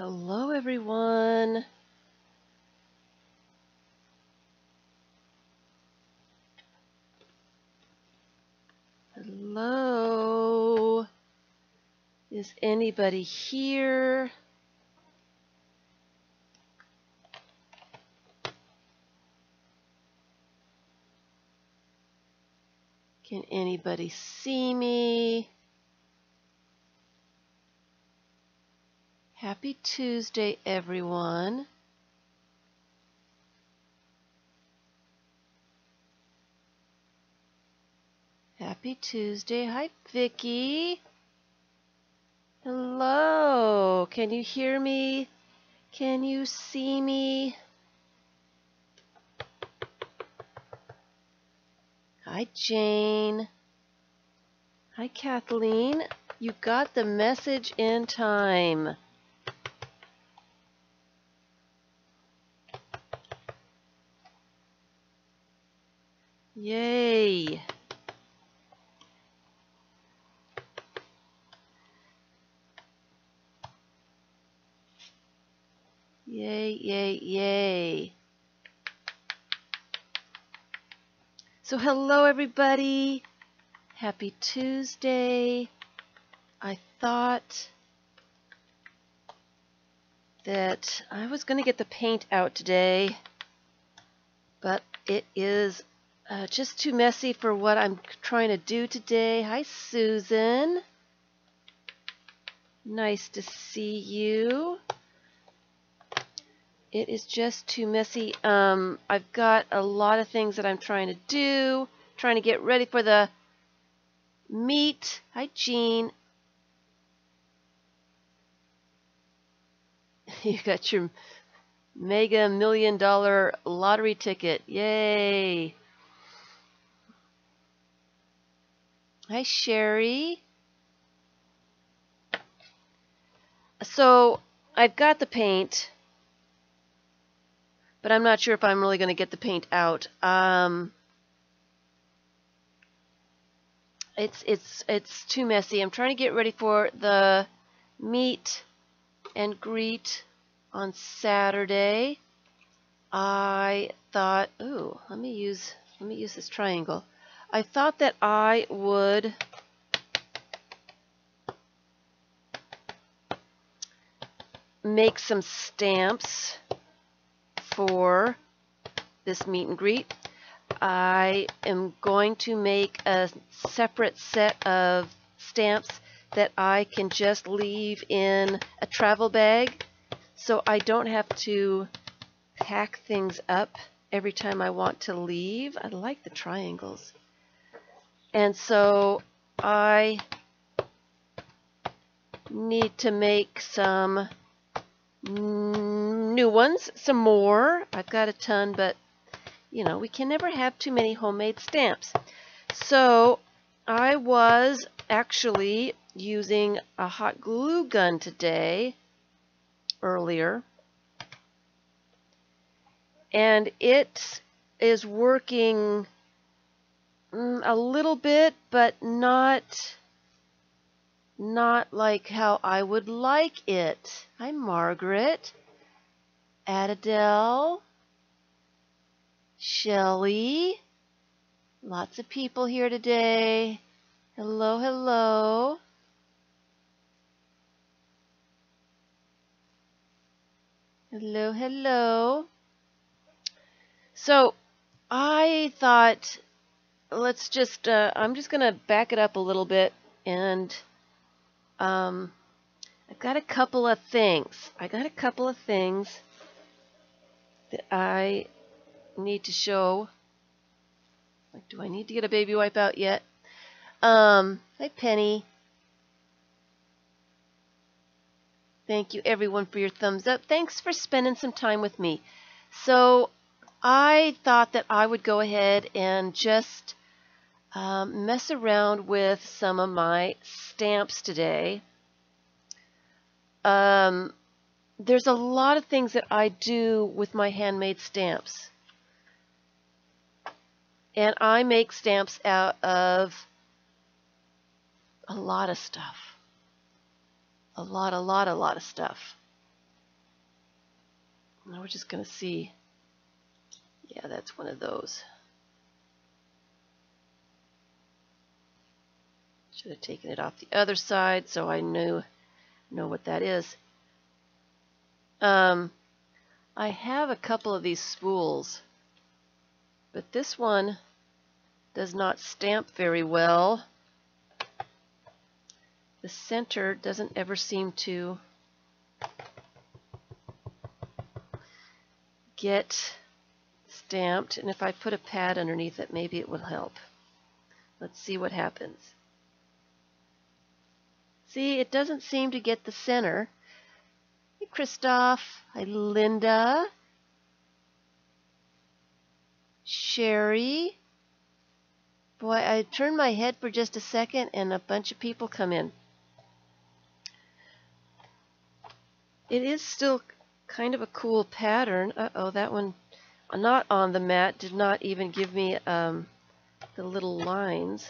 Hello, everyone. Hello. Is anybody here? Can anybody see me? Happy Tuesday, everyone. Happy Tuesday. Hi, Vicky. Hello. Can you hear me? Can you see me? Hi, Jane. Hi, Kathleen. You got the message in time. Yay. Yay, yay, yay. So hello, everybody. Happy Tuesday. I thought that I was going to get the paint out today, but it is just too messy for what I'm trying to do today. Hi, Susan. Nice to see you. It is just too messy. I've got a lot of things that I'm trying to do, trying to get ready for the meet. Hi, Jean. You got your mega $1,000,000 lottery ticket. Yay. Hi, Sherry. So I've got the paint, but I'm not sure if I'm really going to get the paint out. It's too messy. I'm trying to get ready for the meet and greet on Saturday. I thought, ooh, let me use this triangle. I thought that I would make some stamps for this meet and greet. I am going to make a separate set of stamps that I can just leave in a travel bag, so I don't have to pack things up every time I want to leave. I like the triangles. And so I need to make some new ones, some more. I've got a ton, but you know, we can never have too many homemade stamps. So I was actually using a hot glue gun today, earlier, and it is working a little bit, but not like how I would like it. Hi, Margaret, Adele, Shelly, lots of people here today. Hello, hello. Hello, hello. So I thought, let's just, I'm just going to back it up a little bit, and I've got a couple of things. That I need to show. Like, do I need to get a baby wipe out yet? Hi, Penny. Thank you, everyone, for your thumbs up. Thanks for spending some time with me. So I thought that I would go ahead and just mess around with some of my stamps today. There's a lot of things that I do with my handmade stamps. And I make stamps out of a lot of stuff. A lot of stuff. Now we're just going to see. Yeah, that's one of those. Should have taken it off the other side so I know what that is. I have a couple of these spools, but this one does not stamp very well. The center doesn't ever seem to get stamped, and if I put a pad underneath it, maybe it will help. Let's see what happens. See, it doesn't seem to get the center. Hi, Christoph. Hi, Linda. Sherry. Boy, I turned my head for just a second and a bunch of people come in. It is still kind of a cool pattern. Uh-oh, that one not on the mat did not even give me the little lines.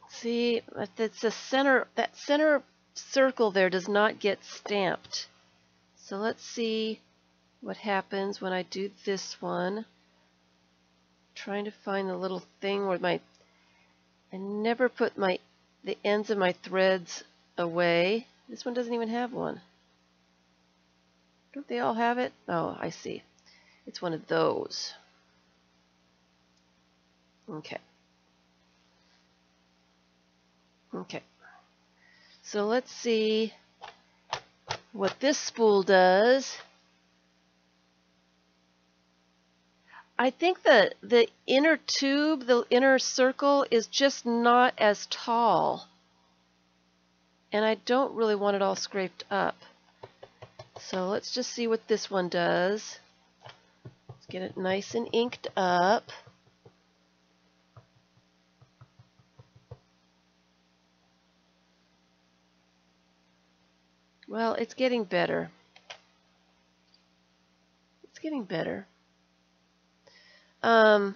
See, it's a center, that center circle there does not get stamped. So let's see what happens when I do this one. Trying to find the little thing where I never put the ends of my threads away. This one doesn't even have one. Don't they all have it? Oh, I see. It's one of those. Okay. Okay. So let's see what this spool does. I think the inner tube, the inner circle, is just not as tall. And I don't really want it all scraped up. So let's just see what this one does. Let's get it nice and inked up. Well, it's getting better. It's getting better. That's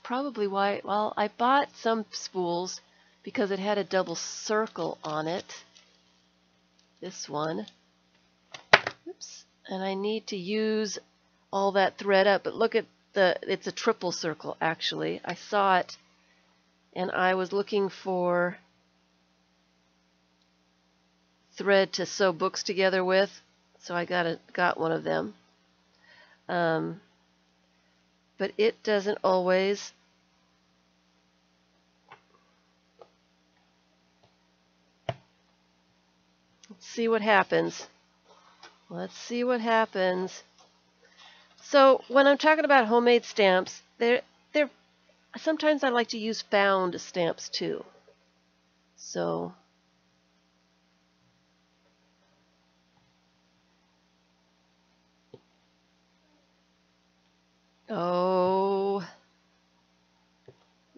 probably why, well, I bought some spools because it had a double circle on it. This one. Oops. And I need to use all that thread up, but look at it's a triple circle actually. I saw it and I was looking for thread to sew books together with, so I got one of them. But it doesn't always. Let's see what happens. Let's see what happens. So when I'm talking about homemade stamps, they're sometimes I like to use found stamps too. So oh,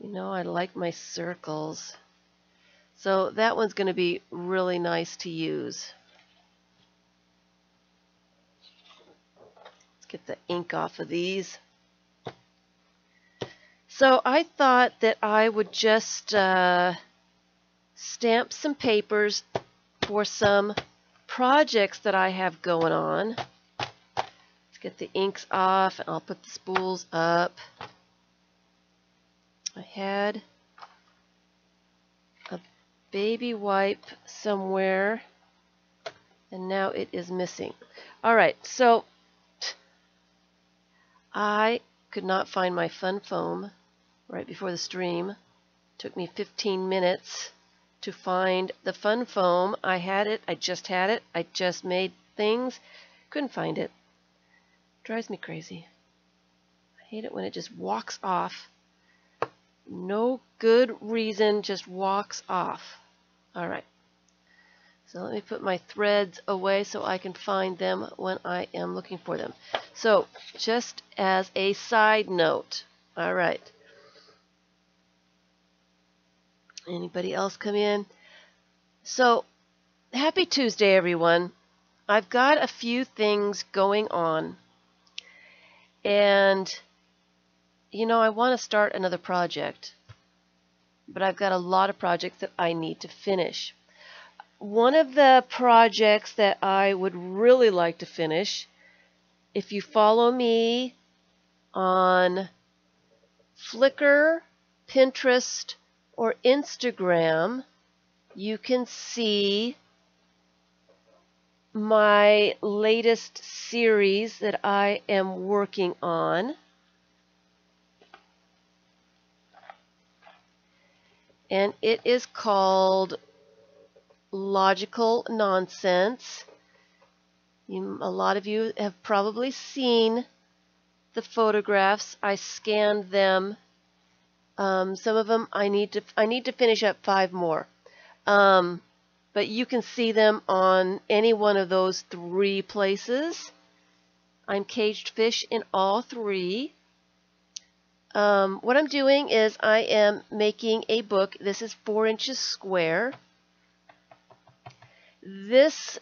you know, I like my circles. So that one's going to be really nice to use. Let's get the ink off of these. So I thought that I would just stamp some papers for some projects that I have going on. Let's get the inks off and I'll put the spools up. I had a baby wipe somewhere and now it is missing. Alright, so I could not find my fun foam right before the stream. It took me 15 minutes to find the fun foam. I had it, I just had it, I just made things, couldn't find it. Drives me crazy. I hate it when it just walks off. No good reason, just walks off. Alright. So let me put my threads away so I can find them when I am looking for them. So just as a side note. Alright. Anybody else come in? So happy Tuesday, everyone. I've got a few things going on. And, you know, I want to start another project, but I've got a lot of projects that I need to finish. one of the projects that I would really like to finish, if you follow me on Flickr, Pinterest, or Instagram, you can see my latest series that I am working on. And it is called Logical Nonsense. A lot of you have probably seen the photographs. I scanned them. Some of them I need to finish up 5 more. But you can see them on any one of those 3 places. I'm Kagedfish in all 3. What I'm doing is I am making a book. This is 4 inches square. This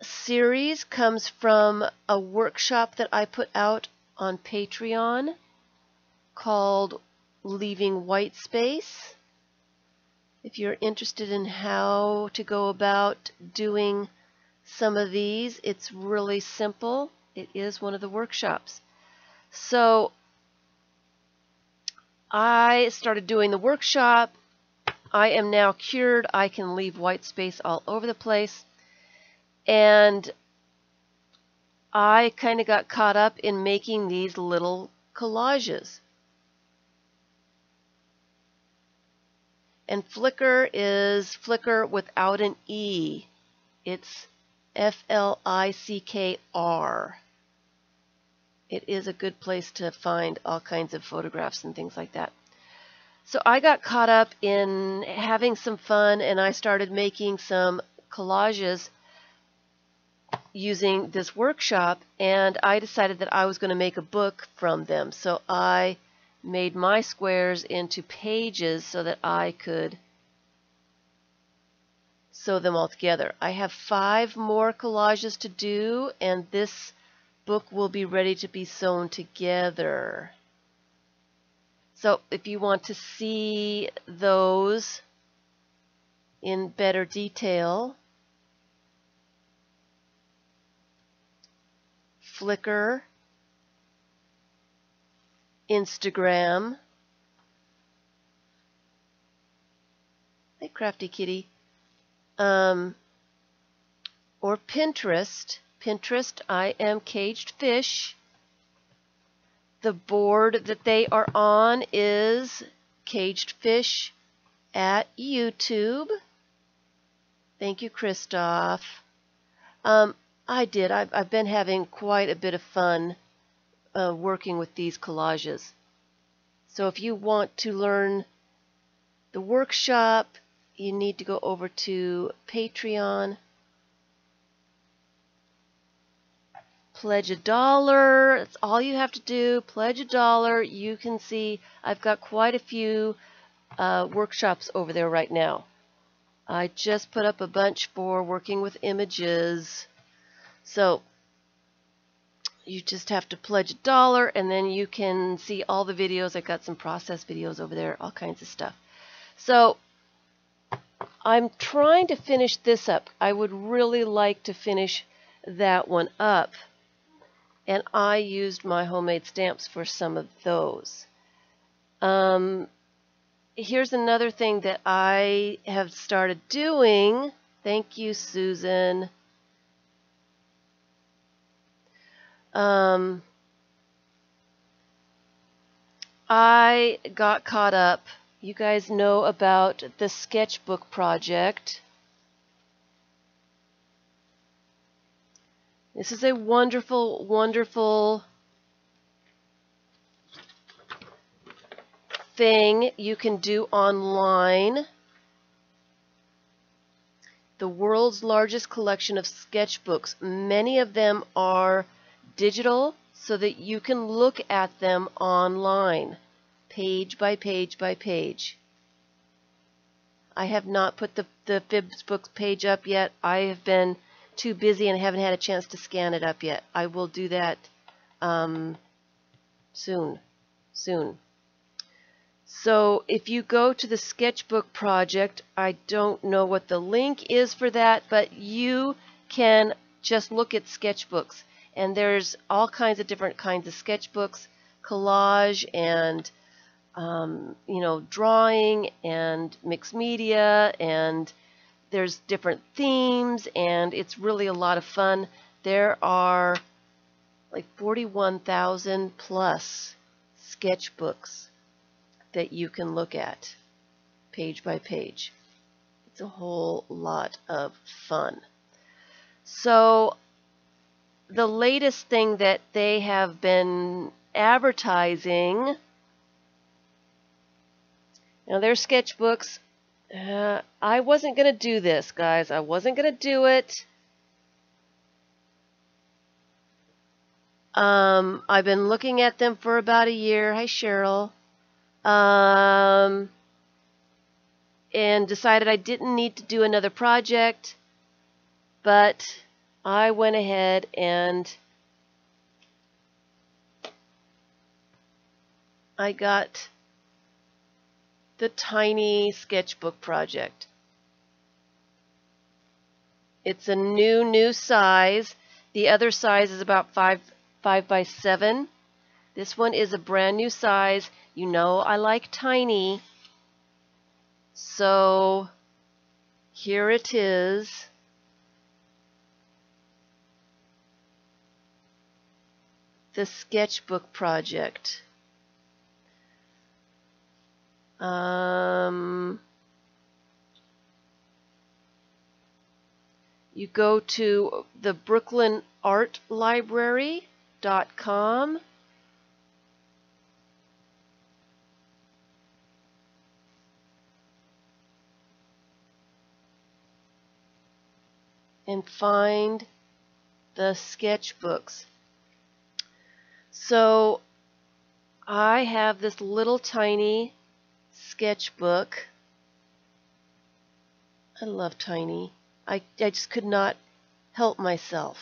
series comes from a workshop that I put out on Patreon called Leaving White Space. If you're interested in how to go about doing some of these, it's really simple. It is one of the workshops. So I started doing the workshop. I am now cured. I can leave white space all over the place. And I kind of got caught up in making these little collages. And Flickr is Flickr without an E. It's Flickr. It is a good place to find all kinds of photographs and things like that. So I got caught up in having some fun, and I started making some collages using this workshop, and I decided that I was going to make a book from them. So I made my squares into pages so that I could sew them all together. I have 5 more collages to do, and this book will be ready to be sewn together. So if you want to see those in better detail, Flickr, Instagram, hey crafty kitty, or Pinterest. Pinterest, I am Kagedfish. The board that they are on is Kagedfish at YouTube. Thank you, Christoph. I've been having quite a bit of fun working with these collages. So if you want to learn the workshop, you need to go over to Patreon. Pledge $1. That's all you have to do. Pledge $1. You can see I've got quite a few workshops over there right now. I just put up a bunch for working with images. So you just have to pledge $1, and then you can see all the videos. I've got some process videos over there, all kinds of stuff. So I'm trying to finish this up. I would really like to finish that one up. And I used my homemade stamps for some of those. Here's another thing that I have started doing. Thank you, Susan. I got caught up. You guys know about the sketchbook project. This is a wonderful, wonderful thing you can do online. The world's largest collection of sketchbooks. Many of them are digital so that you can look at them online, page by page by page. I have not put the FIBS book page up yet. I have been too busy and haven't had a chance to scan it up yet. I will do that soon. So if you go to the sketchbook project, I don't know what the link is for that, but you can just look at sketchbooks. And there's all kinds of different kinds of sketchbooks, collage and drawing and mixed media, and there's different themes, and it's really a lot of fun. There are like 41,000 plus sketchbooks that you can look at page by page. It's a whole lot of fun. So the latest thing that they have been advertising, now their sketchbooks, I wasn't going to do this, guys. I wasn't going to do it. I've been looking at them for about a year. Hi, Cheryl. And decided I didn't need to do another project, but I went ahead and I got the tiny sketchbook project. It's a new size. The other size is about 5 by 7. This one is a brand new size. You know I like tiny. So here it is. The sketchbook project. You go to the BrooklynArtLibrary.com. And find the sketchbooks. So I have this little tiny sketchbook. I love tiny. I just could not help myself.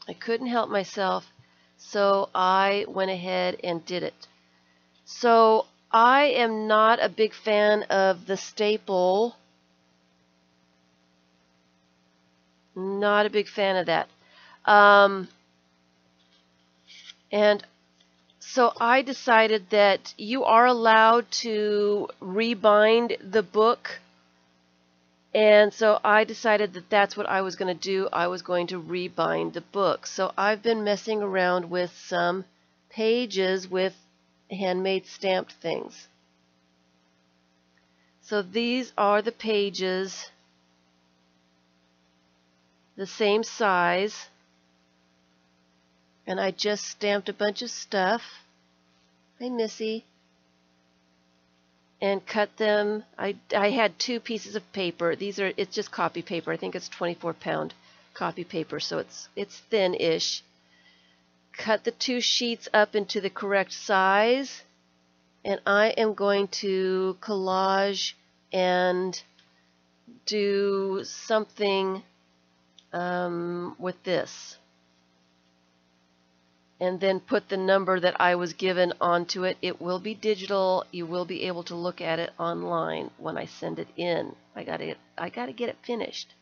I couldn't help myself, so I went ahead and did it. So I am not a big fan of the staple. Not a big fan of that. And so I decided that you are allowed to rebind the book. And so I decided that that's what I was going to do. I was going to rebind the book. So I've been messing around with some pages with handmade stamped things. So these are the pages, the same size. And I just stamped a bunch of stuff. Hi, Missy. And cut them. I had 2 pieces of paper. It's just copy paper. I think it's 24-pound copy paper, so it's thin-ish. Cut the 2 sheets up into the correct size, and I am going to collage and do something with this. And then put the number that I was given onto it. It will be digital. You will be able to look at it online when I send it in. I gotta get it finished.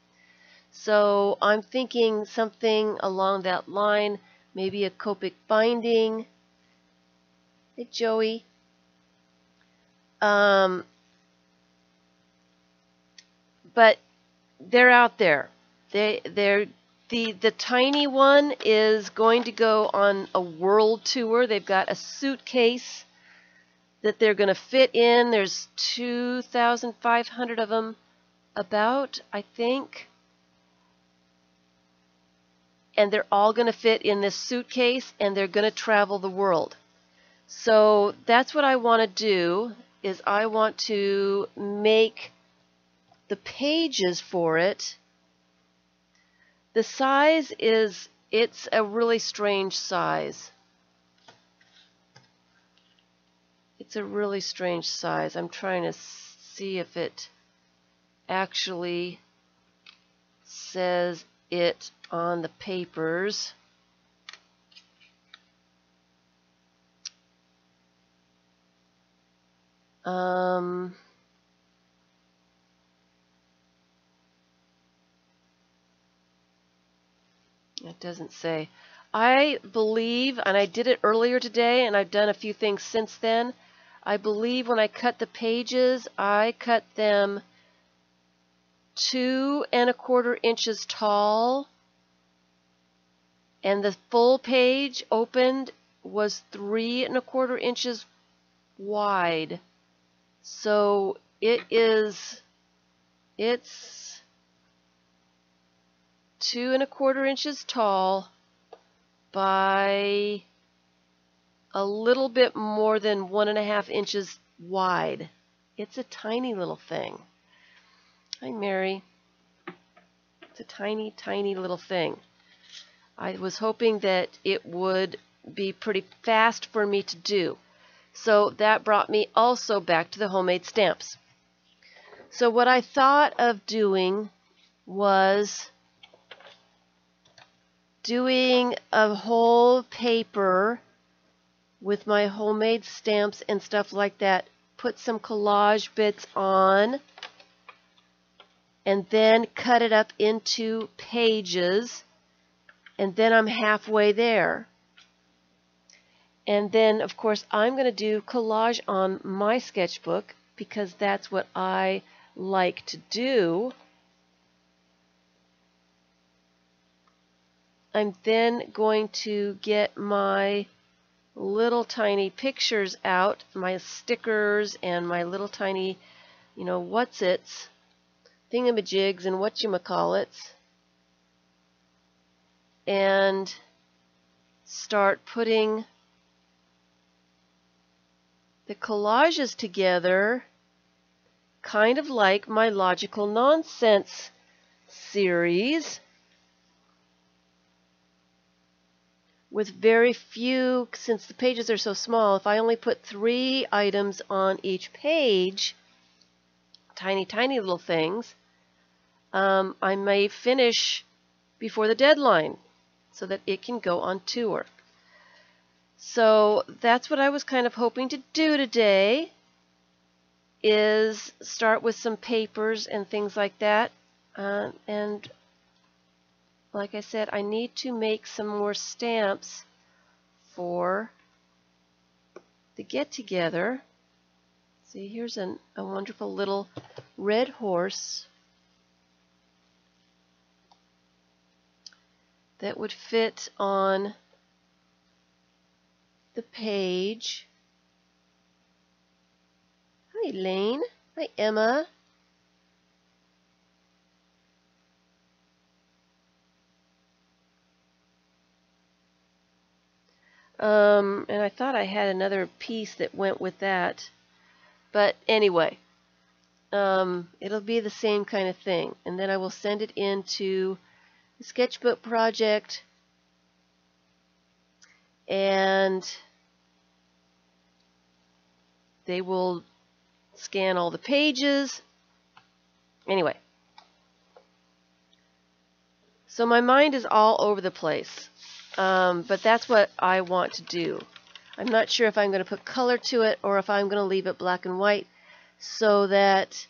So I'm thinking something along that line, maybe a Copic binding. Hey, Joey. But they're out there. The tiny one is going to go on a world tour. They've got a suitcase that they're going to fit in. There's 2,500 of them about, I think. And they're all going to fit in this suitcase, and they're going to travel the world. So that's what I want to do, is I want to make the pages for it. The size it's a really strange size. It's a really strange size. I'm trying to see if it actually says it on the papers. It doesn't say. I believe, and I did it earlier today, and I've done a few things since then. I believe when I cut the pages, I cut them 2 1/4 inches tall, and the full page opened was 3 1/4 inches wide. So it's 2 1/4 inches tall by a little bit more than 1.5 inches wide. It's a tiny little thing. Hi, Mary. It's a tiny, tiny little thing. I was hoping that it would be pretty fast for me to do. So that brought me also back to the homemade stamps. So what I thought of doing was doing a whole paper with my homemade stamps and stuff like that. Put some collage bits on and then cut it up into pages, and then I'm halfway there. And then, of course, I'm going to do collage on my sketchbook because that's what I like to do. I'm then going to get my little tiny pictures out, my stickers and my little tiny, what's-its, thingamajigs and whatchamacallits, and start putting the collages together, kind of like my Logical Nonsense series, with very few, since the pages are so small. If I only put 3 items on each page, tiny, tiny little things, I may finish before the deadline so that it can go on tour. So that's what I was kind of hoping to do today, is start with some papers and things like that. And like I said, I need to make some more stamps for the get-together. See, here's a wonderful little red horse that would fit on the page. Hi, Lane. Hi, Emma. And I thought I had another piece that went with that. But anyway, it'll be the same kind of thing. And then I will send it into the sketchbook project, and they will scan all the pages. Anyway, so my mind is all over the place. But that's what I want to do. I'm not sure if I'm going to put color to it or if I'm going to leave it black and white, so that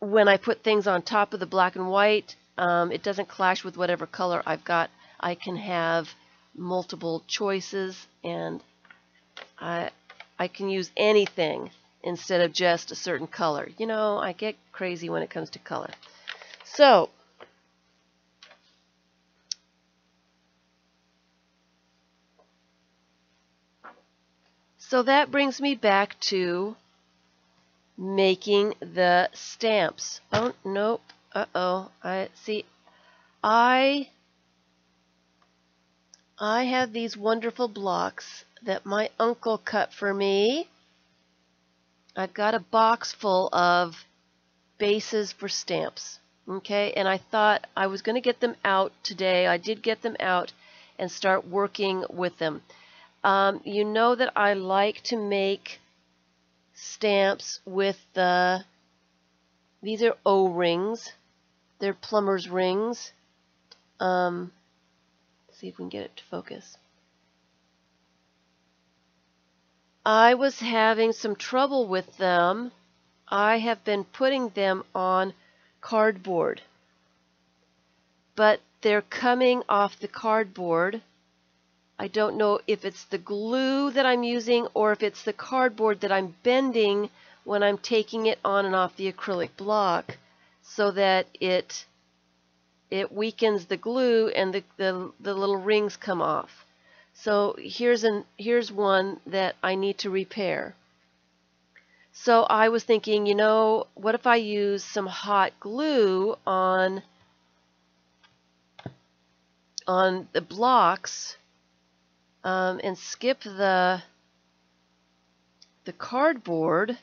when I put things on top of the black and white, it doesn't clash with whatever color I've got. I can have multiple choices, and I can use anything instead of just a certain color. I get crazy when it comes to color. So that brings me back to making the stamps. Oh, nope. Uh-oh. I have these wonderful blocks that my uncle cut for me. I've got a box full of bases for stamps. Okay, and I thought I was going to get them out today. I did get them out and start working with them. You know that I like to make stamps with these are O-rings. They're plumber's rings. Let's see if we can get it to focus. I was having some trouble with them. I have been putting them on cardboard, but they're coming off the cardboard. I don't know if it's the glue that I'm using or if it's the cardboard that I'm bending when I'm taking it on and off the acrylic block so that it weakens the glue and the little rings come off. So here's one that I need to repair. So I was thinking, you know, what if I use some hot glue on the blocks and skip the cardboard?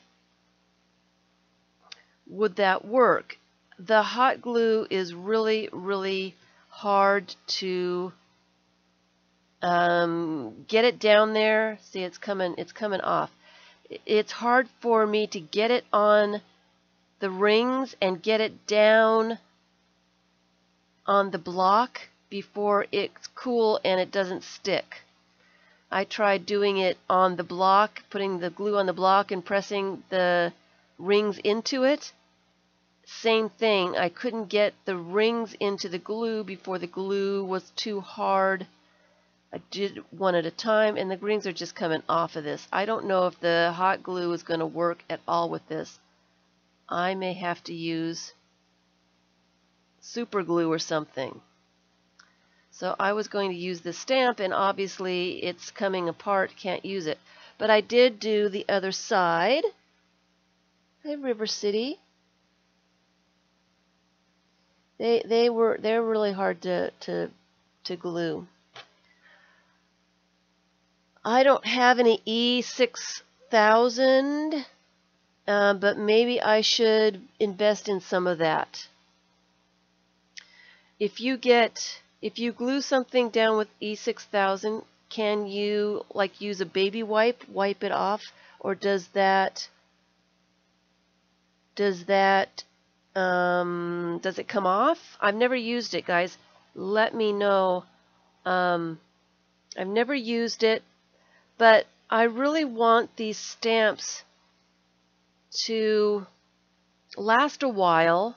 Would that work? The hot glue is really, really hard to get it down there. See, it's coming off. It's hard for me to get it on the rings and get it down on the block before it's cool and it doesn't stick. I tried doing it on the block, putting the glue on the block and pressing the rings into it. Same thing, I couldn't get the rings into the glue before the glue was too hard. I did one at a time and the rings are just coming off of this. I don't know if the hot glue is going to work at all with this. I may have to use super glue or something. So I was going to use the stamp and obviously it's coming apart, can't use it. But I did do the other side. Hi, River City. They're really hard to glue. I don't have any E6000, but maybe I should invest in some of that. If you glue something down with E6000, can you like use a baby wipe it off, or does it come off? I've never used it, guys. Let me know. I've never used it, but I really want these stamps to last a while.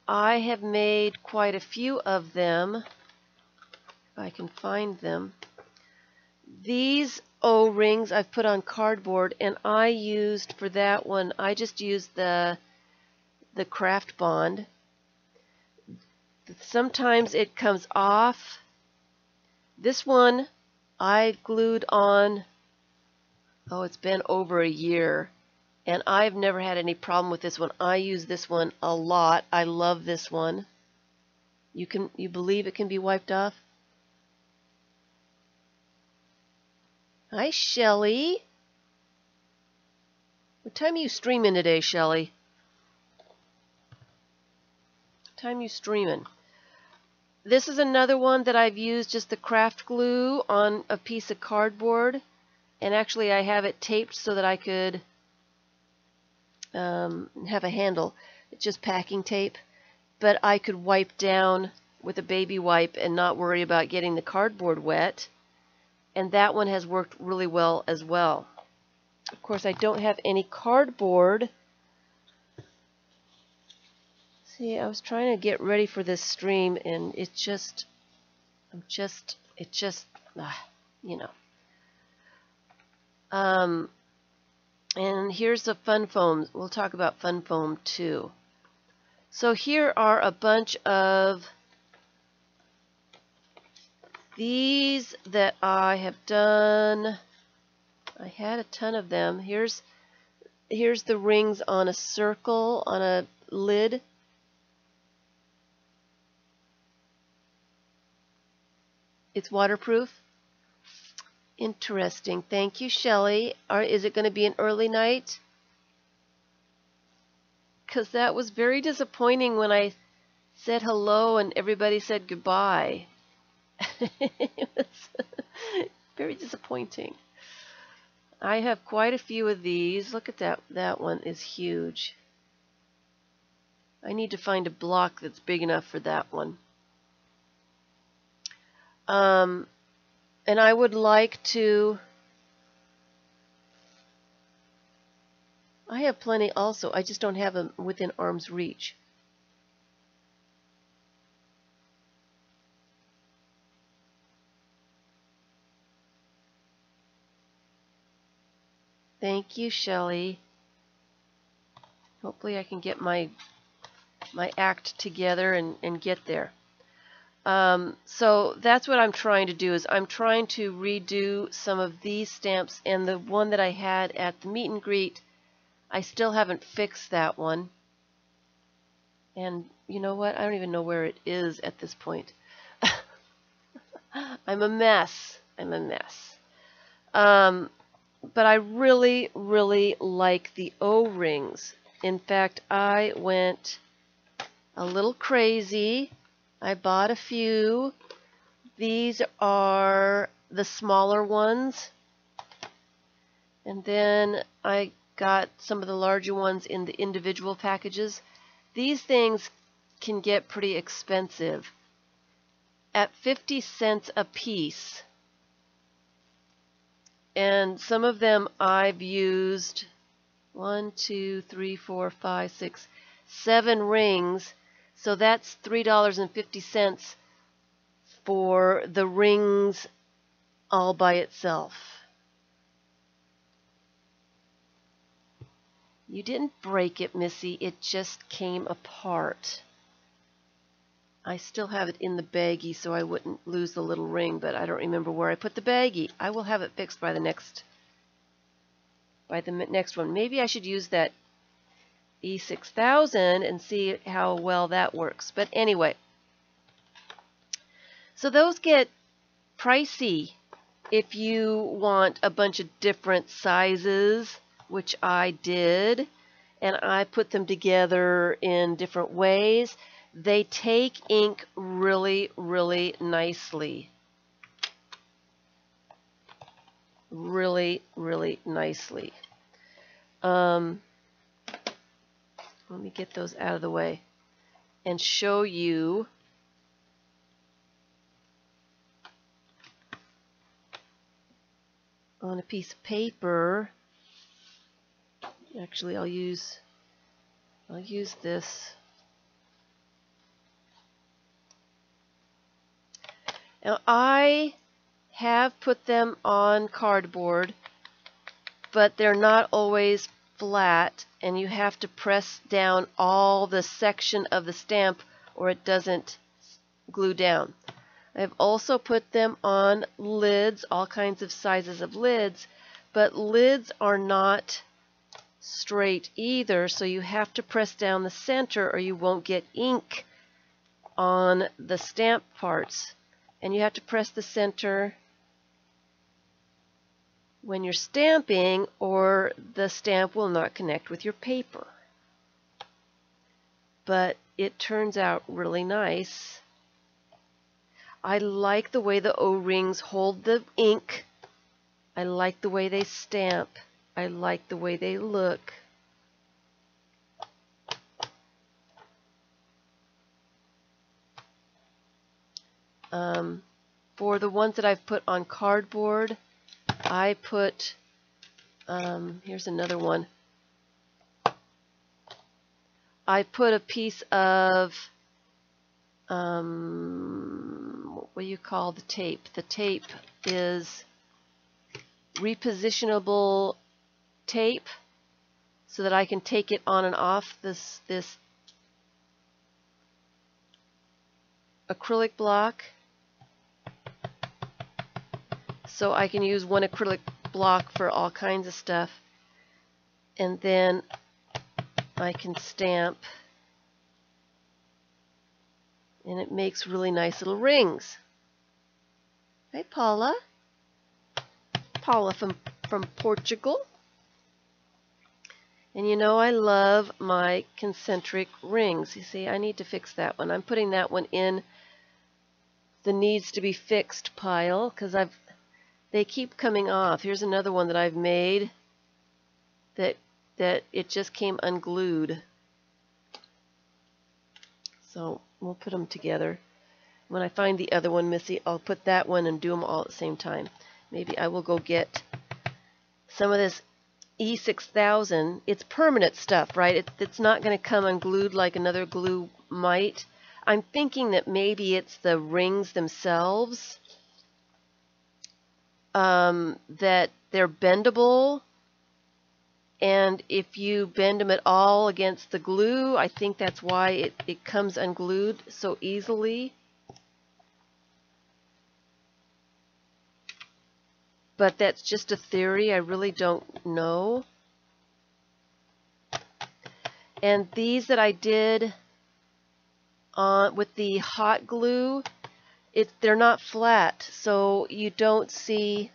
I have made quite a few of them, if I can find them. These O-rings I've put on cardboard, and I used for that one, I just used the craft bond. Sometimes it comes off. This one I glued on, oh, it's been over a year, and I've never had any problem with this one. I use this one a lot. I love this one. You believe it can be wiped off? Hi, Shelly. What time are you streaming today, Shelly? What time are you streaming? This is another one that I've used just the craft glue on a piece of cardboard. And actually I have it taped so that I could have a handle. It's just packing tape. But I could wipe down with a baby wipe and not worry about getting the cardboard wet. And that one has worked really well as well. Of course, I don't have any cardboard. See, I was trying to get ready for this stream, and you know. And here's the fun foam. We'll talk about fun foam too. So here are a bunch of these that I have done. I had a ton of them. Here's the rings on a circle, on a lid. It's waterproof. Interesting. Thank you, Shelly. Is it going to be an early night? Because that was very disappointing when I said hello and everybody said goodbye. It was very disappointing. I have quite a few of these. Look at that. That one is huge. I need to find a block that's big enough for that one. And I would like to I have plenty also. I just don't have them within arm's reach. Thank you, Shelley. Hopefully I can get my act together and get there. So that's what I'm trying to do, is I'm trying to redo some of these stamps, and the one that I had at the meet and greet, I still haven't fixed that one. And you know what? I don't even know where it is at this point. I'm a mess. I'm a mess. But I really, really like the O-rings. In fact, I went a little crazy. I bought a few. These are the smaller ones. And then I got some of the larger ones in the individual packages. These things can get pretty expensive. At 50 cents a piece. And some of them I've used 1, 2, 3, 4, 5, 6, 7 rings. So that's $3.50 for the rings all by itself. You didn't break it, Missy. It just came apart. I still have it in the baggie so I wouldn't lose the little ring, but I don't remember where I put the baggie. I will have it fixed by the next one. Maybe I should use that E6000 and see how well that works. But anyway, so those get pricey if you want a bunch of different sizes, which I did, and I put them together in different ways. They take ink really, really nicely. Really, really nicely. Let me get those out of the way and show you on a piece of paper. Actually, I'll use this. Now, I have put them on cardboard, but they're not always flat, and you have to press down all the section of the stamp or it doesn't glue down. I've also put them on lids, all kinds of sizes of lids, but lids are not straight either, so you have to press down the center or you won't get ink on the stamp parts. And you have to press the center when you're stamping, or the stamp will not connect with your paper. But it turns out really nice. I like the way the O-rings hold the ink. I like the way they stamp. I like the way they look. For the ones that I've put on cardboard, I put, here's another one. I put a piece of, what do you call the tape? The tape is repositionable tape so that I can take it on and off this acrylic block. So I can use one acrylic block for all kinds of stuff. And then I can stamp. And it makes really nice little rings. Hi, Paula. Paula from Portugal. And you know, I love my concentric rings. You see, I need to fix that one. I'm putting that one in the needs to be fixed pile because they keep coming off. Here's another one that I've made that it just came unglued. So we'll put them together. When I find the other one, Missy, I'll put that one and do them all at the same time. Maybe I will go get some of this E6000, it's permanent stuff, right? It's not going to come unglued like another glue might. I'm thinking that maybe it's the rings themselves, that they're bendable, and if you bend them at all against the glue, I think that's why it comes unglued so easily. But that's just a theory. I really don't know. And these that I did with the hot glue, they're not flat, so you don't see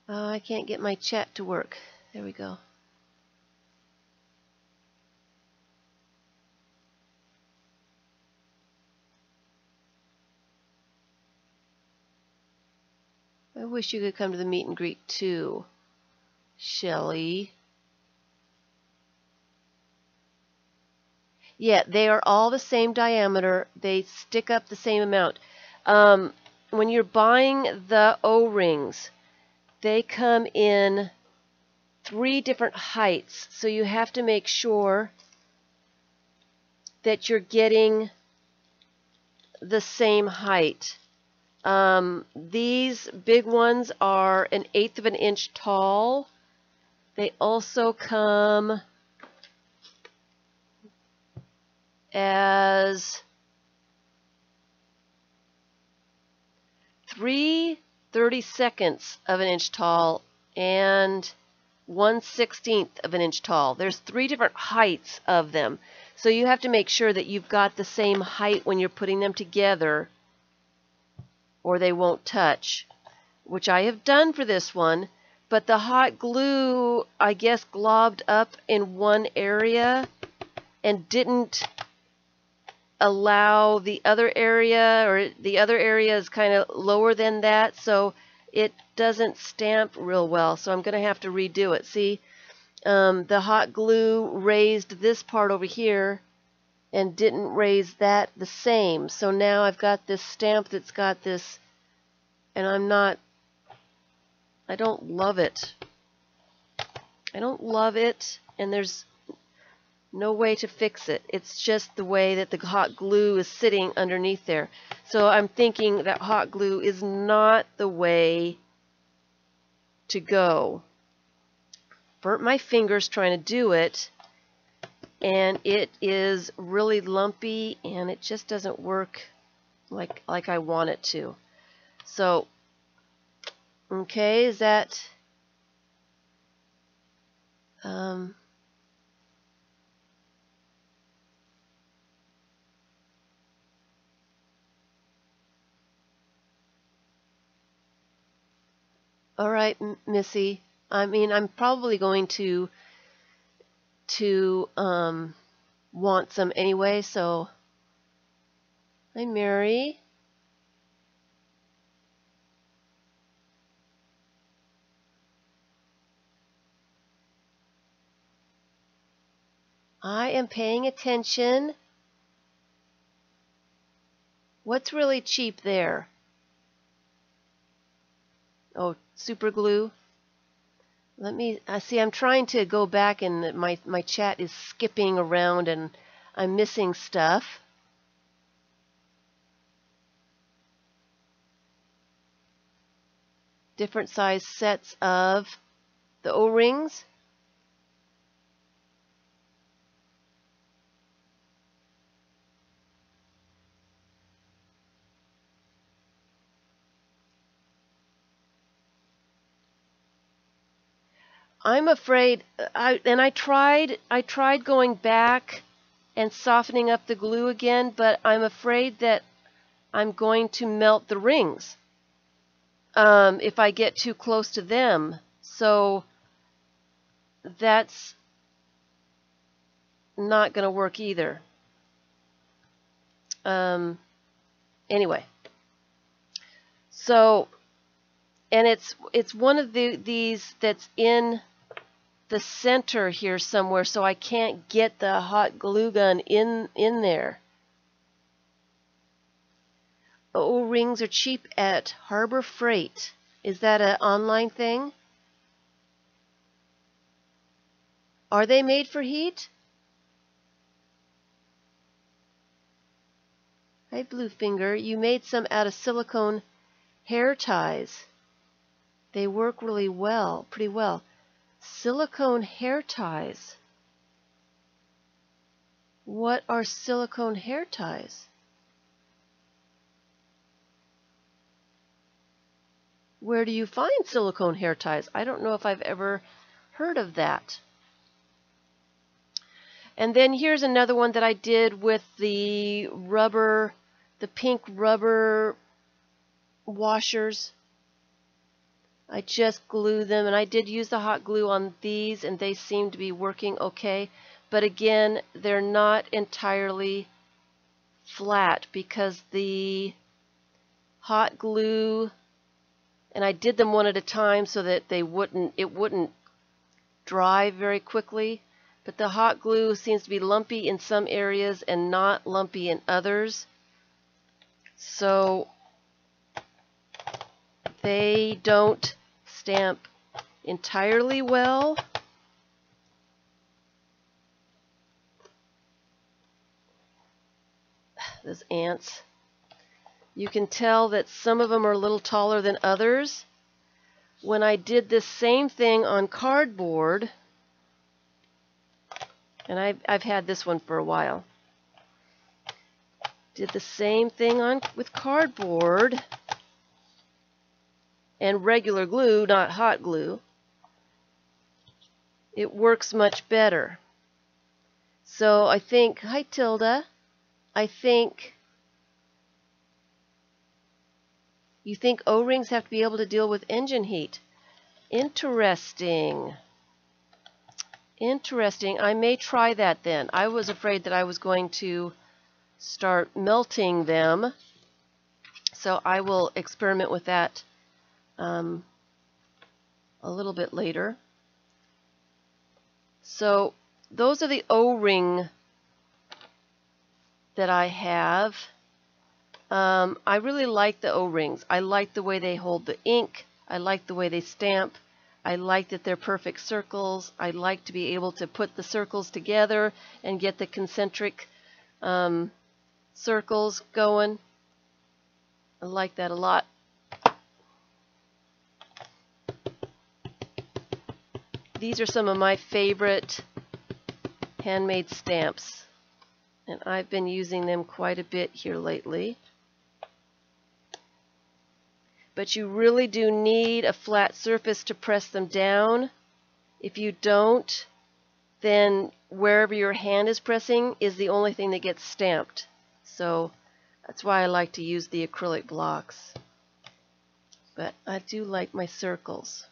I can't get my chat to work. There we go. I wish you could come to the meet and greet too, Shelley. Yeah, they are all the same diameter. They stick up the same amount. When you're buying the O-rings, they come in 3 different heights, so you have to make sure that you're getting the same height. These big ones are 1/8 of an inch tall. They also come as 3/32 of an inch tall and 1/16 of an inch tall. There's 3 different heights of them. So you have to make sure that you've got the same height when you're putting them together, or they won't touch, which I have done for this one. But the hot glue, I guess, globbed up in one area and didn't allow the other area, or the other area is kind of lower than that, so it doesn't stamp real well. So I'm going to have to redo it. See, the hot glue raised this part over here and didn't raise that the same. So now I've got this stamp that's got this, and I don't love it. I don't love it, and there's no way to fix it. It's just the way that the hot glue is sitting underneath there. So I'm thinking that hot glue is not the way to go. Burnt my fingers trying to do it, and it is really lumpy, and it just doesn't work like I want it to. So, okay, is that all right, Missy? I mean, I'm probably going to want some anyway, so hi, Mary. I am paying attention. What's really cheap there? Oh, super glue. Let me see. I'm trying to go back, and my chat is skipping around, and I'm missing stuff. Different size sets of the O-rings. I'm afraid, I tried going back and softening up the glue again, but I'm afraid that I'm going to melt the rings if I get too close to them. So that's not going to work either. Anyway, so And it's one of these that's in the center here somewhere, so I can't get the hot glue gun in there. O-rings are cheap at Harbor Freight. Is that an online thing? Are they made for heat? Hi, Bluefinger. You made some out of silicone hair ties. They work really well, pretty well. Silicone hair ties. What are silicone hair ties? Where do you find silicone hair ties? I don't know if I've ever heard of that. And then here's another one that I did with the rubber, the pink rubber washers. I just glue them, and I did use the hot glue on these, and they seem to be working okay. But again, they're not entirely flat because the hot glue, and I did them one at a time so that it wouldn't dry very quickly. But the hot glue seems to be lumpy in some areas and not lumpy in others. So they don't stamp entirely well. Those ants. You can tell that some of them are a little taller than others. When I did this same thing on cardboard, and I've had this one for a while, did the same thing with cardboard and regular glue, not hot glue. It works much better. So I think, hi Tilda, I think you think O-rings have to be able to deal with engine heat. Interesting. Interesting. I may try that then. I was afraid that I was going to start melting them, so I will experiment with that a little bit later. So those are the O-ring that I have. I really like the O-rings. I like the way they hold the ink. I like the way they stamp. I like that they're perfect circles. I like to be able to put the circles together and get the concentric circles going. I like that a lot. These are some of my favorite handmade stamps, and I've been using them quite a bit here lately. But you really do need a flat surface to press them down. If you don't, then wherever your hand is pressing is the only thing that gets stamped. So that's why I like to use the acrylic blocks. But I do like my circles.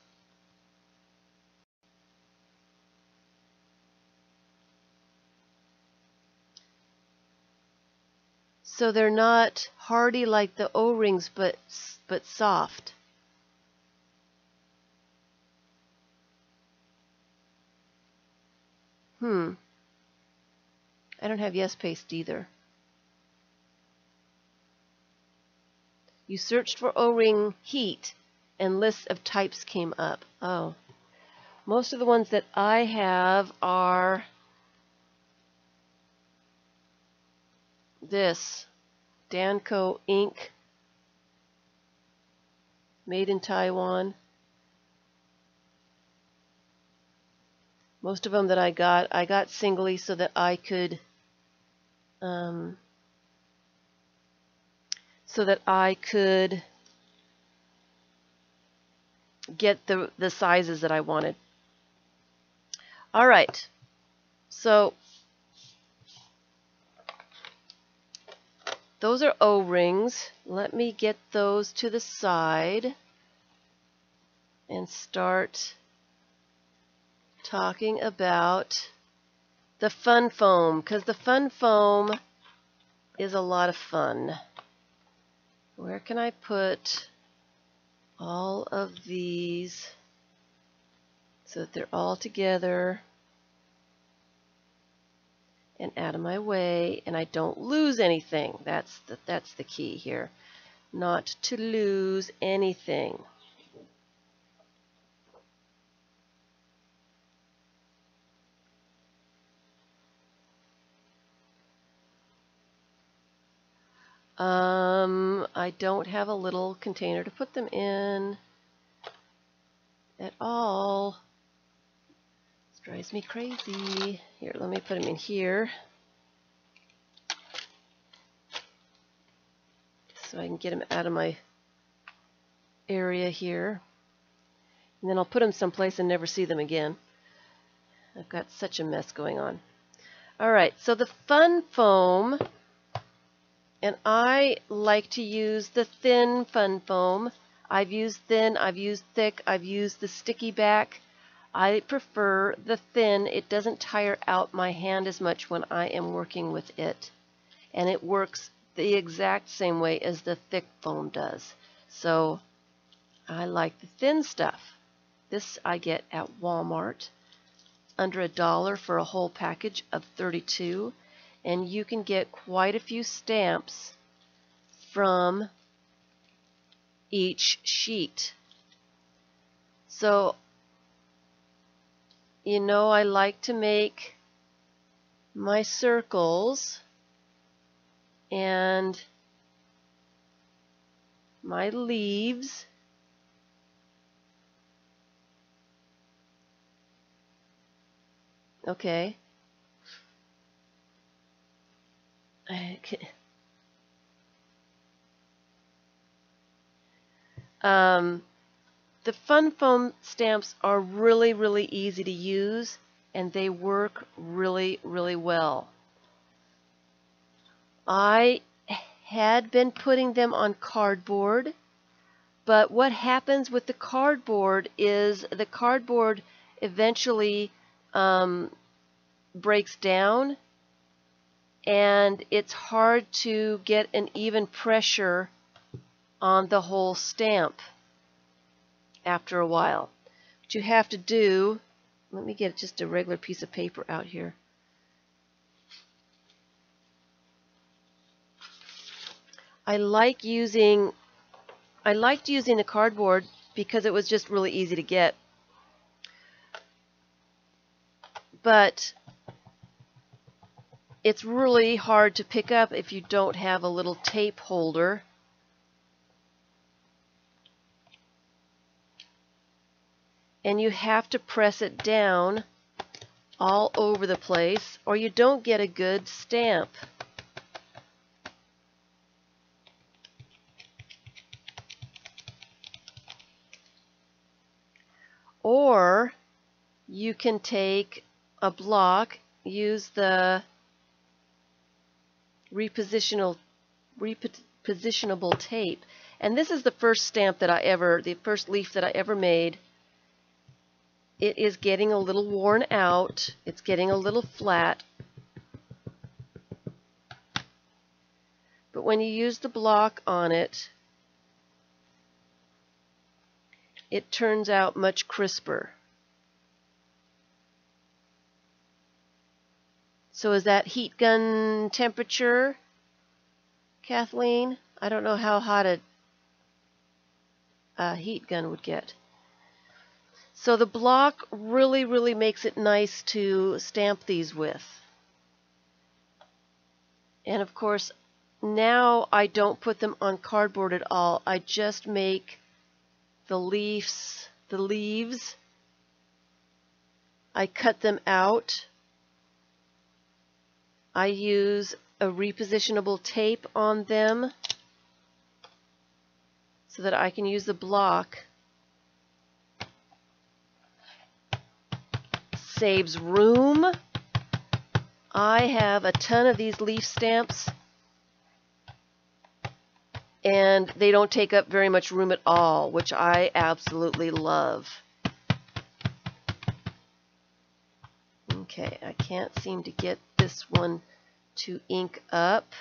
So they're not hardy like the O-rings, but soft. I don't have Yes Paste either. You searched for O-ring heat and lists of types came up. Oh. Most of the ones that I have are this Danco ink, made in Taiwan. Most of them that I got singly so that I could get the sizes that I wanted. All right, so those are O-rings. Let me get those to the side and start talking about the fun foam, because the fun foam is a lot of fun. Where can I put all of these so that they're all together and out of my way, and I don't lose anything. That's the key here. Not to lose anything. I don't have a little container to put them in at all. This drives me crazy. Here, let me put them in here so I can get them out of my area here. And then I'll put them someplace and never see them again. I've got such a mess going on. Alright, so the fun foam, and I like to use the thin fun foam. I've used thin, I've used thick, I've used the sticky back. I prefer the thin. It doesn't tire out my hand as much when I am working with it. And it works the exact same way as the thick foam does. So I like the thin stuff. This I get at Walmart, under $1 for a whole package of 32. And you can get quite a few stamps from each sheet. So, you know, I like to make my circles and my leaves. Okay. The fun foam stamps are really, really easy to use, and they work really, really well. I had been putting them on cardboard, but what happens with the cardboard is the cardboard eventually breaks down, and it's hard to get an even pressure on the whole stamp after a while. What you have to do, let me get just a regular piece of paper out here. I liked using the cardboard because it was just really easy to get. But it's really hard to pick up if you don't have a little tape holder. And you have to press it down all over the place, or you don't get a good stamp. Or you can take a block, use the repositionable tape. And this is the first stamp that the first leaf that I ever made. It is getting a little worn out. It's getting a little flat. But when you use the block on it, it turns out much crisper. So is that heat gun temperature, Kathleen? I don't know how hot a heat gun would get. So the block really, really makes it nice to stamp these with. And of course, now I don't put them on cardboard at all. I just make the leaves. I cut them out. I use a repositionable tape on them so that I can use the block. Saves room. I have a ton of these leaf stamps, and they don't take up very much room at all, which I absolutely love. Okay, I can't seem to get this one to ink up.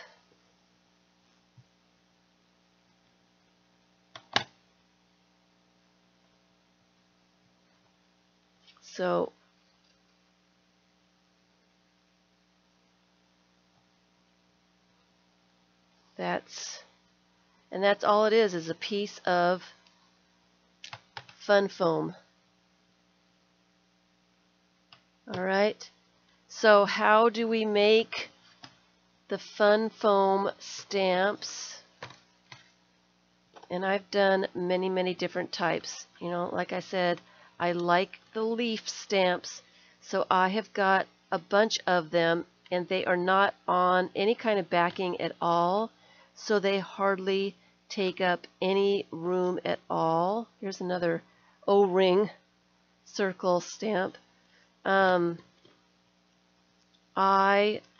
So that's all it is a piece of fun foam. Alright, so how do we make the fun foam stamps? And I've done many different types. You know, like I said, I like the leaf stamps, so I have got a bunch of them, and they are not on any kind of backing at all, so they hardly take up any room at all. Here's another O-ring circle stamp. I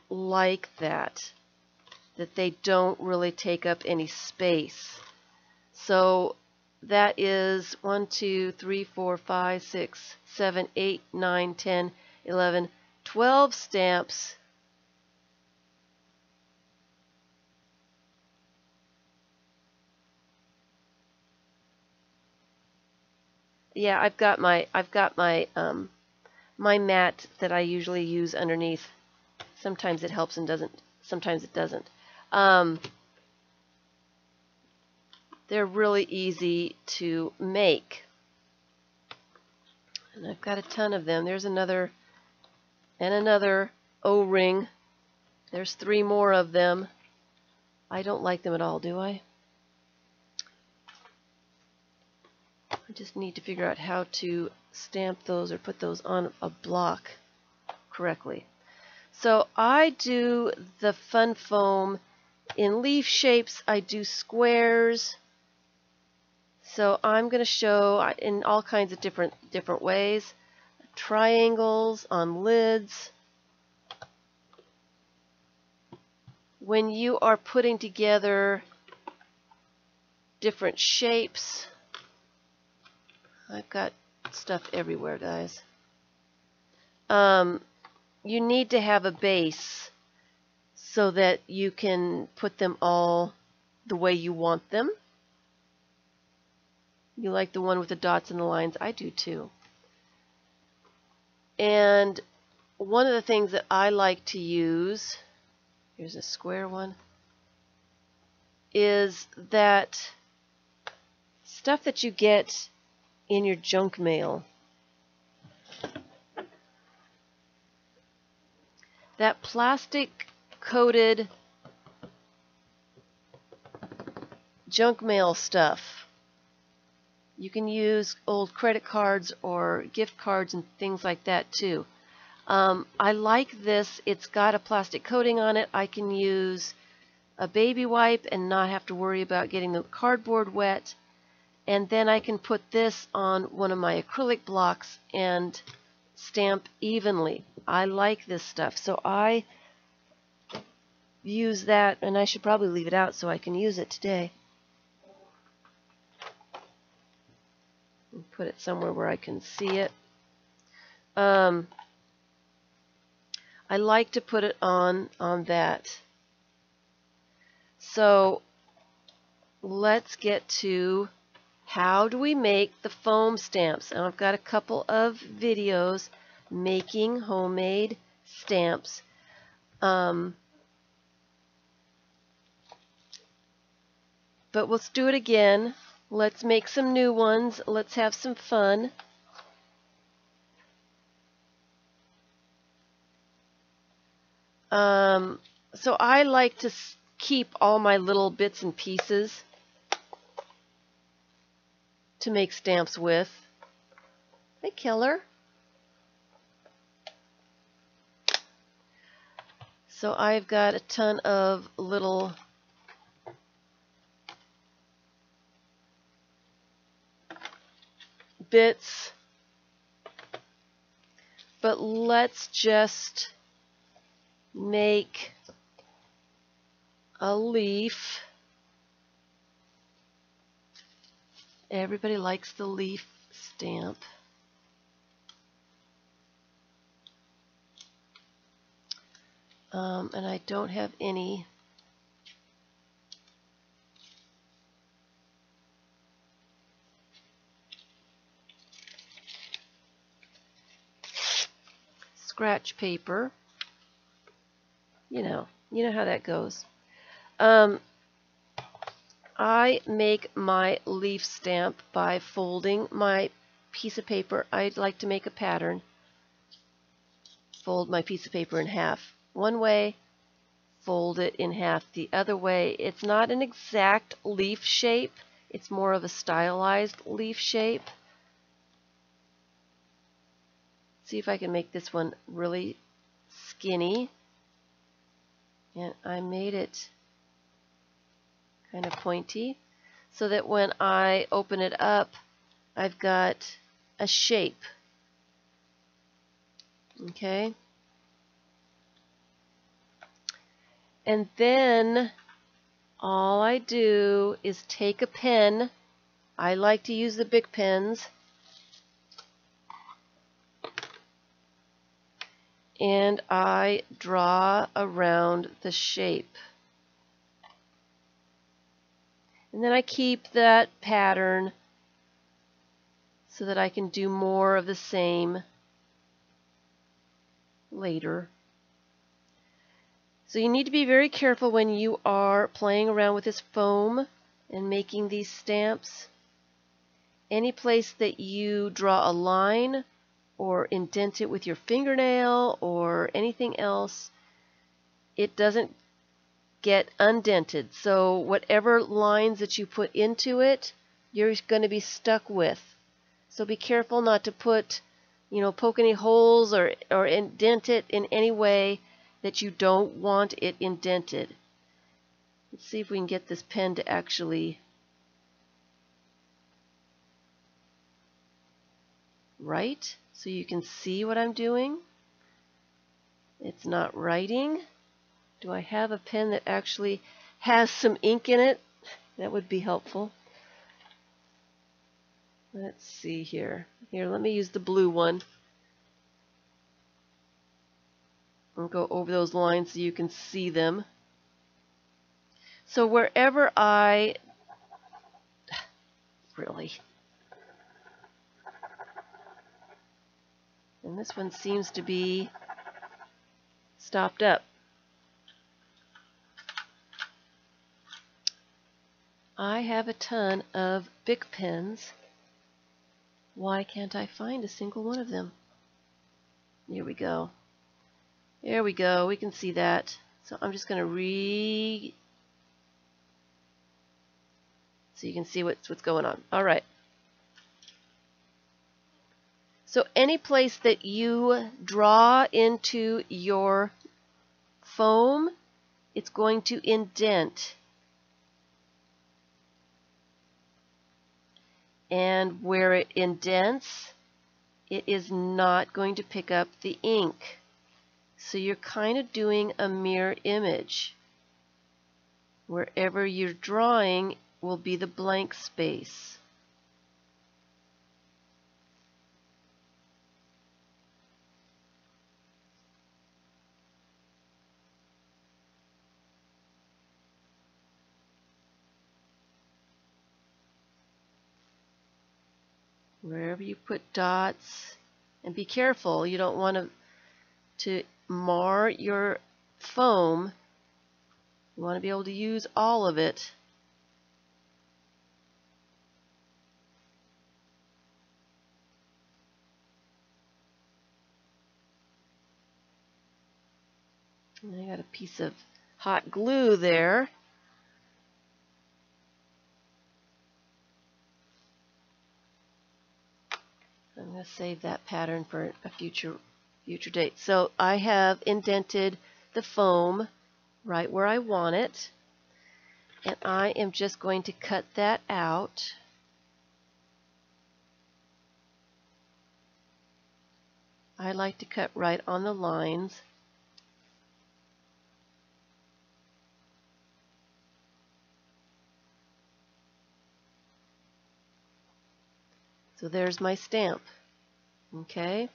like that they don't really take up any space. So that is 1, 2, 3, 4, 5, 6, 7, 8, 9, 10, 11, 12 stamps. Yeah, I've got my my mat that I usually use underneath. Sometimes it helps and doesn't. Sometimes it doesn't. They're really easy to make. And I've got a ton of them. There's another and another O-ring. There's 3 more of them. I don't like them at all, do I? I just need to figure out how to stamp those or put those on a block correctly. So I do the fun foam in leaf shapes. I do squares. So I'm going to show in all kinds of different ways. Triangles on lids. When you are putting together different shapes, I've got stuff everywhere, guys. You need to have a base so that you can put them all the way you want them. You like the one with the dots and the lines? I do too. And one of the things that I like to use, here's a square one, is that stuff that you get in your junk mail. That plastic coated junk mail stuff. You can use old credit cards or gift cards and things like that too. I like this. It's got a plastic coating on it. I can use a baby wipe and not have to worry about getting the cardboard wet. And then I can put this on one of my acrylic blocks and stamp evenly. I like this stuff. So I use that, and I should probably leave it out so I can use it today. Put it somewhere where I can see it. I like to put it on that. So let's get to how do we make the foam stamps. And I've got a couple of videos making homemade stamps. But let's do it again. Let's make some new ones. Let's have some fun. So I like to keep all my little bits and pieces to make stamps with. Hey, Killer. So I've got a ton of little bits, but let's just make a leaf. Everybody likes the leaf stamp. And I don't have any scratch paper. You know how that goes. I make my leaf stamp by folding my piece of paper. I'd like to make a pattern. Fold my piece of paper in half one way, fold it in half the other way. It's not an exact leaf shape. It's more of a stylized leaf shape. See if I can make this one really skinny. And I made it kind of pointy so that when I open it up, I've got a shape. Okay? And then all I do is take a pen. I like to use the Bic pens. And I draw around the shape. And then I keep that pattern so that I can do more of the same later. So you need to be very careful when you are playing around with this foam and making these stamps. Any place that you draw a line or indent it with your fingernail or anything else, it doesn't get undented. So whatever lines that you put into it, you're going to be stuck with. So be careful not to put, poke any holes or indent it in any way that you don't want it indented. Let's see if we can get this pen to actually write so you can see what I'm doing. It's not writing. Do I have a pen that actually has some ink in it? That would be helpful. Let's see here. Here, let me use the blue one. I'll go over those lines so you can see them. So wherever I really, and this one seems to be stopped up. I have a ton of Bic pens. Why can't I find a single one of them? Here we go. There we go. We can see that. So I'm just going to so you can see what's going on. All right. So any place that you draw into your foam, it's going to indent. And where it indents, it is not going to pick up the ink. So you're kind of doing a mirror image. Wherever you're drawing will be the blank space. Wherever you put dots, and be careful, you don't want to mar your foam. You want to be able to use all of it. And I got a piece of hot glue there. I'm going to save that pattern for a future date. So I have indented the foam right where I want it, and I am just going to cut that out. I like to cut right on the lines. So there's my stamp. Okay.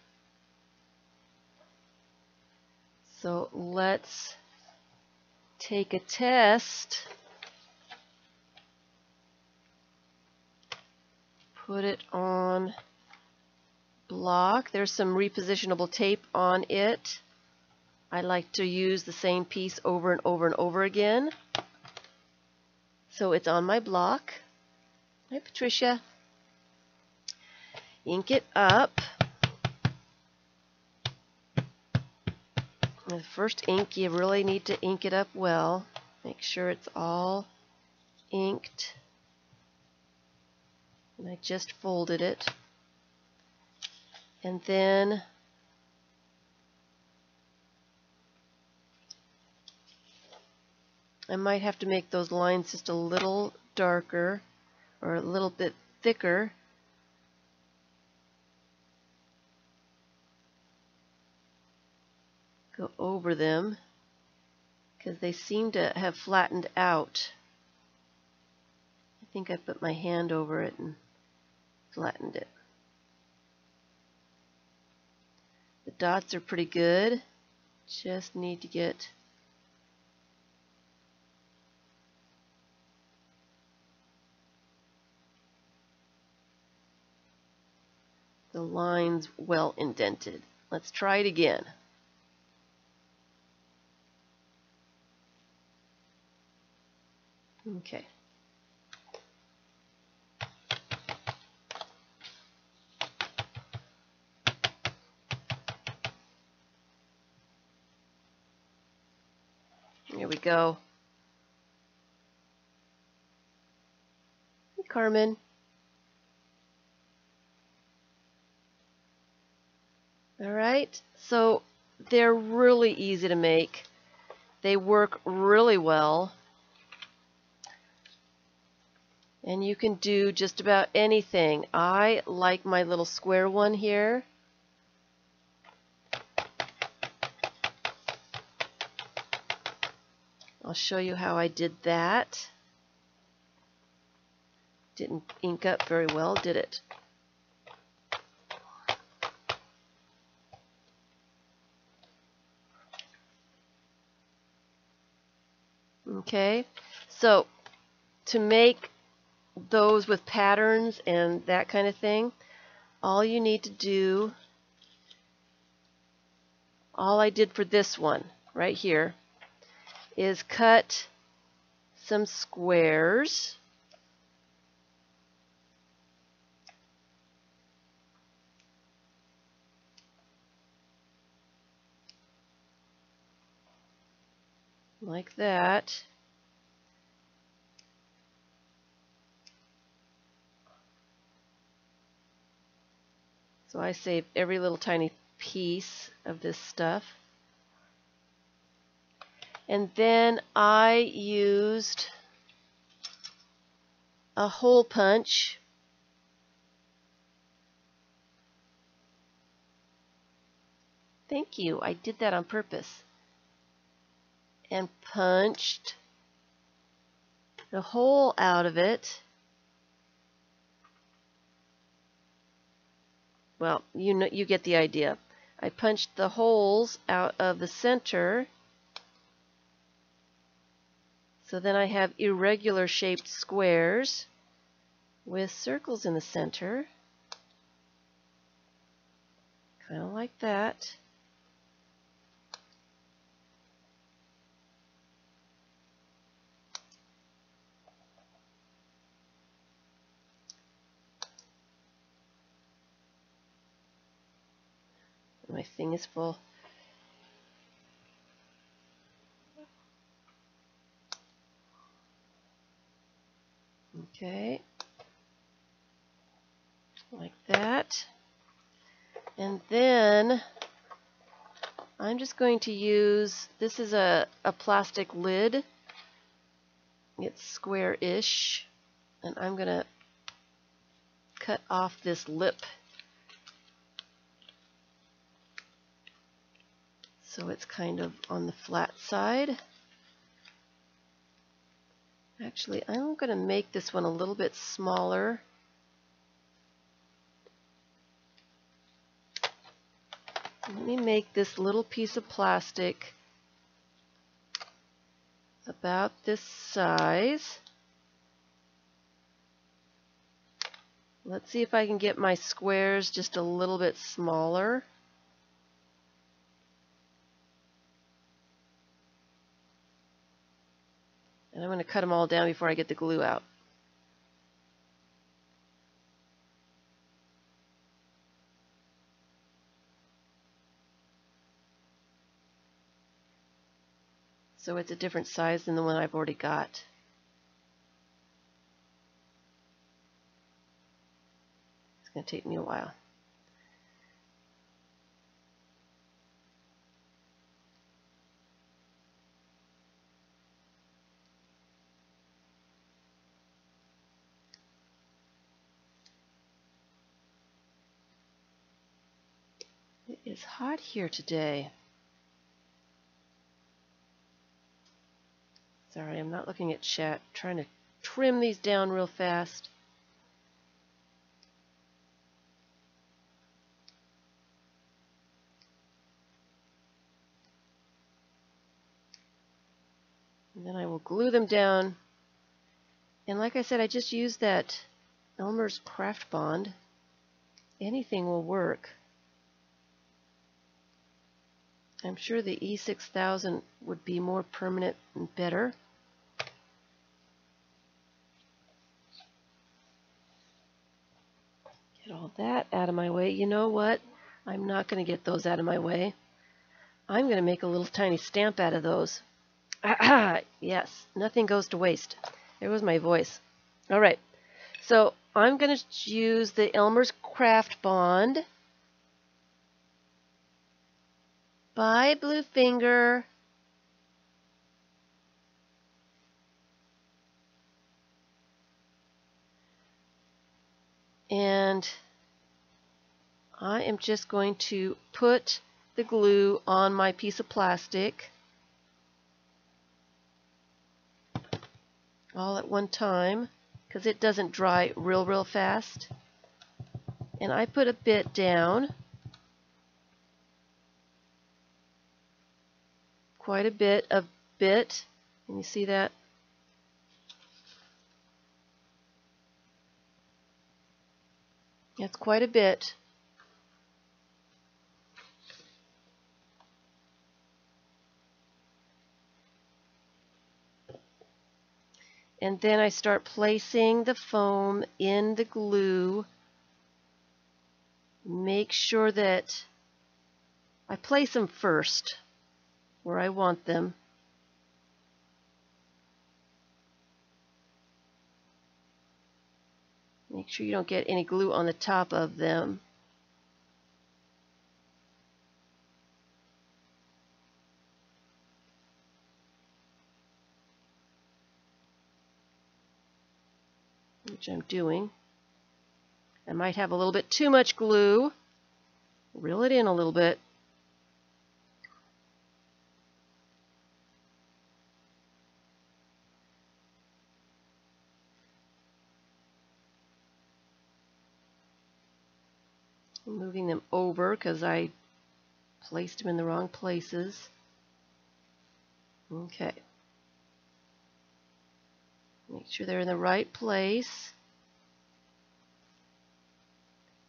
So let's take a test. Put it on block. There's some repositionable tape on it. I like to use the same piece over and over and over again. So it's on my block. Hi, Patricia. Ink it up. The first ink, you really need to ink it up well. Make sure it's all inked. And I just folded it. And then I might have to make those lines just a little darker or a little bit thicker. Go over them because they seem to have flattened out. I think I put my hand over it and flattened it. The dots are pretty good. Just need to get the lines well indented. Let's try it again. Okay. Here we go. Hey, Carmen. All right, so they're really easy to make. They work really well. And you can do just about anything. I like my little square one here. I'll show you how I did that. Didn't ink up very well, did it? Okay, so to make those with patterns and that kind of thing, all you need to do, all I did for this one right here, is cut some squares. Like that. So I saved every little tiny piece of this stuff. And then I used a hole punch. Thank you, I did that on purpose. And punched the hole out of it. Well, you get the idea. I punched the holes out of the center. So then I have irregular shaped squares with circles in the center. Kind of like that. My thing is full. Okay, like that. And then I'm just going to use, this is a plastic lid. It's square-ish. And I'm going to cut off this lip. So it's kind of on the flat side. Actually, I'm going to make this one a little bit smaller. Let me make this little piece of plastic about this size. Let's see if I can get my squares just a little bit smaller. And I'm going to cut them all down before I get the glue out. So it's a different size than the one I've already got. It's going to take me a while. It is hot here today. Sorry, I'm not looking at chat. I'm trying to trim these down real fast. And then I will glue them down. And like I said, I just used that Elmer's Craft Bond. Anything will work. I'm sure the E6000 would be more permanent and better. Get all that out of my way. You know what? I'm not going to get those out of my way. I'm going to make a little tiny stamp out of those. Yes, nothing goes to waste. There was my voice. All right, so I'm going to use the Elmer's Craft Bond by Blue Finger. And I am just going to put the glue on my piece of plastic all at one time because it doesn't dry real fast. And I put a bit down, quite a bit of bit. Can you see that? That's quite a bit. And then I start placing the foam in the glue. Make sure that I place them first where I want them. Make sure you don't get any glue on the top of them. Which I'm doing. I might have a little bit too much glue. Reel it in a little bit. I'm moving them over because I placed them in the wrong places. Okay. Make sure they're in the right place.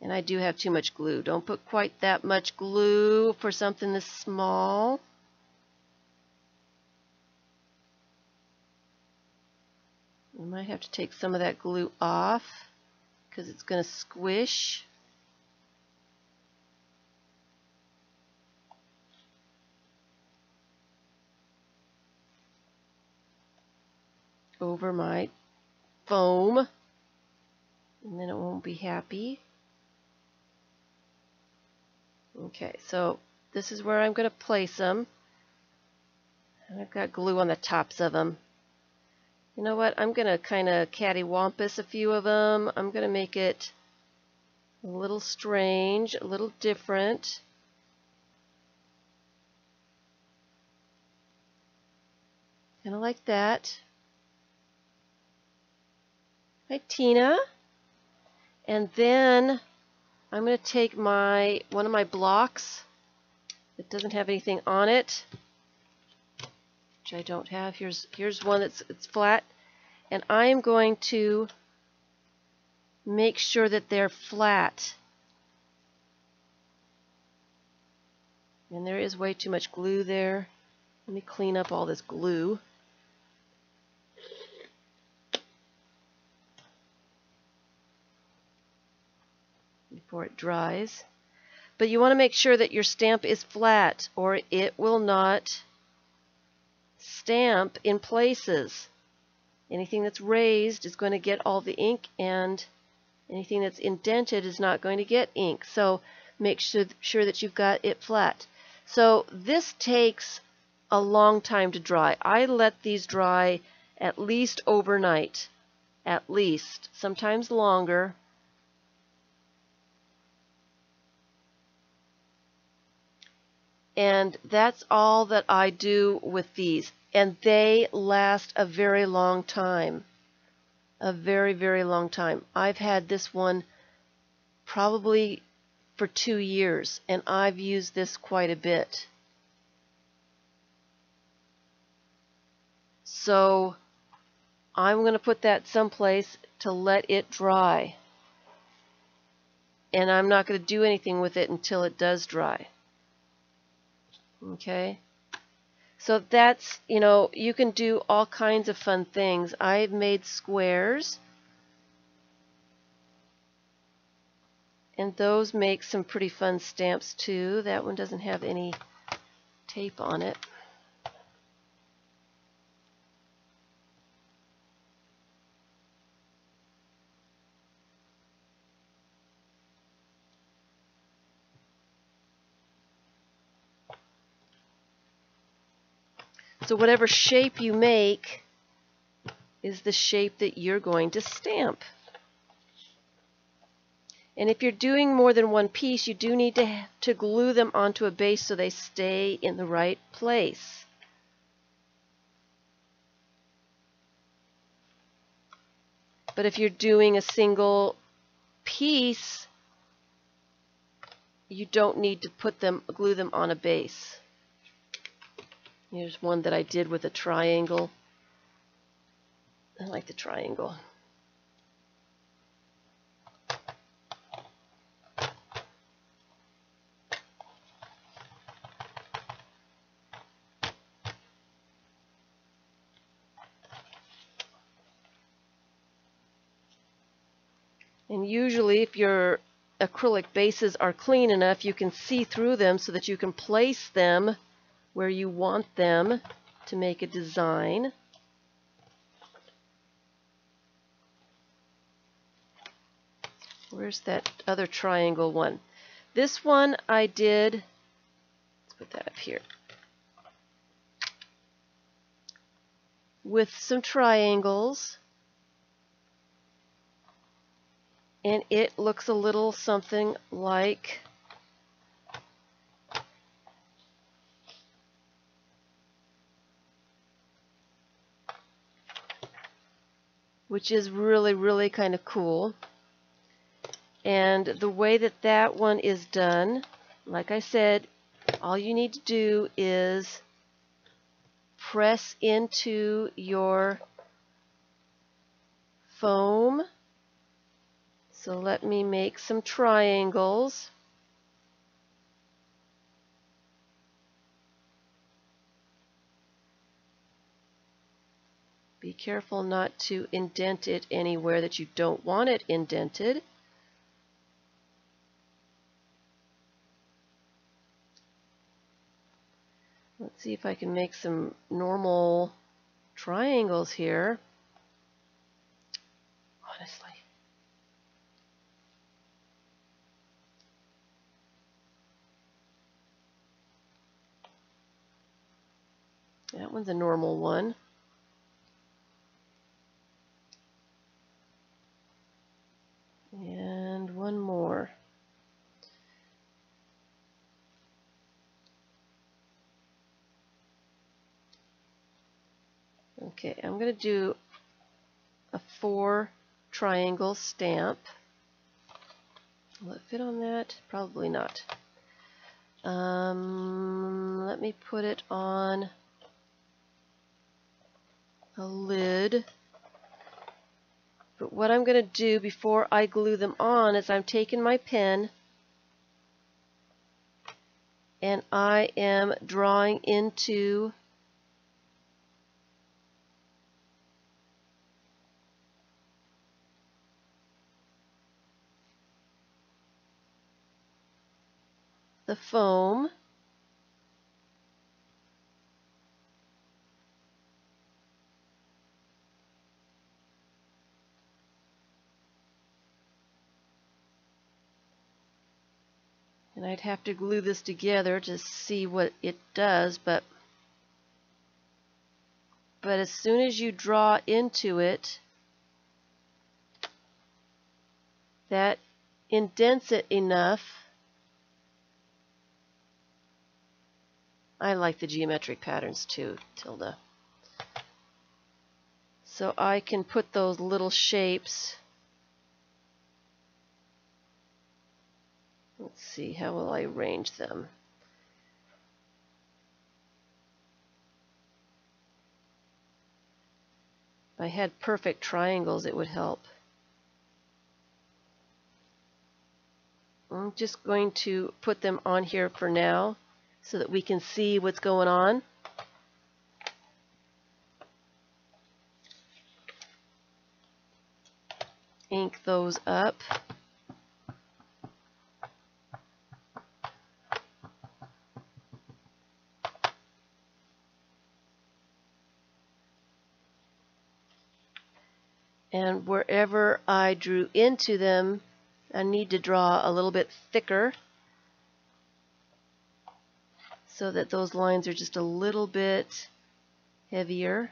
And I do have too much glue. Don't put quite that much glue for something this small. You might have to take some of that glue off because it's going to squish. Over my foam, and then it won't be happy. Okay, so this is where I'm going to place them. And I've got glue on the tops of them. You know what? I'm going to kind of cattywampus a few of them. I'm going to make it a little strange, a little different. Kind of like that. Hi, Tina. And then I'm going to take one of my blocks that doesn't have anything on it, which I don't have. Here's one it's flat, and I am going to make sure that they're flat. And there is way too much glue there. Let me clean up all this glue. Before it dries. But you want to make sure that your stamp is flat or it will not stamp in places. Anything that's raised is going to get all the ink, and anything that's indented is not going to get ink. So make sure that you've got it flat. So this takes a long time to dry. I let these dry at least overnight. At least. Sometimes longer. And that's all that I do with these. And they last a very long time. A very, very long time. I've had this one probably for 2 years, and I've used this quite a bit. So I'm going to put that someplace to let it dry. And I'm not going to do anything with it until it does dry. Okay? So that's, you can do all kinds of fun things. I've made squares, and those make some pretty fun stamps too. That one doesn't have any tape on it. So whatever shape you make is the shape that you're going to stamp. And if you're doing more than one piece, you do need to glue them onto a base so they stay in the right place. But if you're doing a single piece, you don't need to glue them on a base. Here's one that I did with a triangle. I like the triangle. And usually if your acrylic bases are clean enough, you can see through them so that you can place them where you want them to make a design. Where's that other triangle one? This one I did, let's put that up here, with some triangles. And it looks a little something like which is really, really kind of cool. And the way that that one is done, like I said, all you need to do is press into your foam. So let me make some triangles. Be careful not to indent it anywhere that you don't want it indented. Let's see if I can make some normal triangles here. Honestly. That one's a normal one. And one more. Okay, I'm going to do a 4 triangle stamp. Will it fit on that? Probably not. Let me put it on a lid. But what I'm going to do before I glue them on is I'm taking my pen and I am drawing into the foam. And I'd have to glue this together to see what it does, but as soon as you draw into it, that indents it enough. I like the geometric patterns too, Tilda. So I can put those little shapes. Let's see, how will I arrange them? If I had perfect triangles, it would help. I'm just going to put them on here for now so that we can see what's going on. Ink those up. And wherever I drew into them, I need to draw a little bit thicker so that those lines are just a little bit heavier.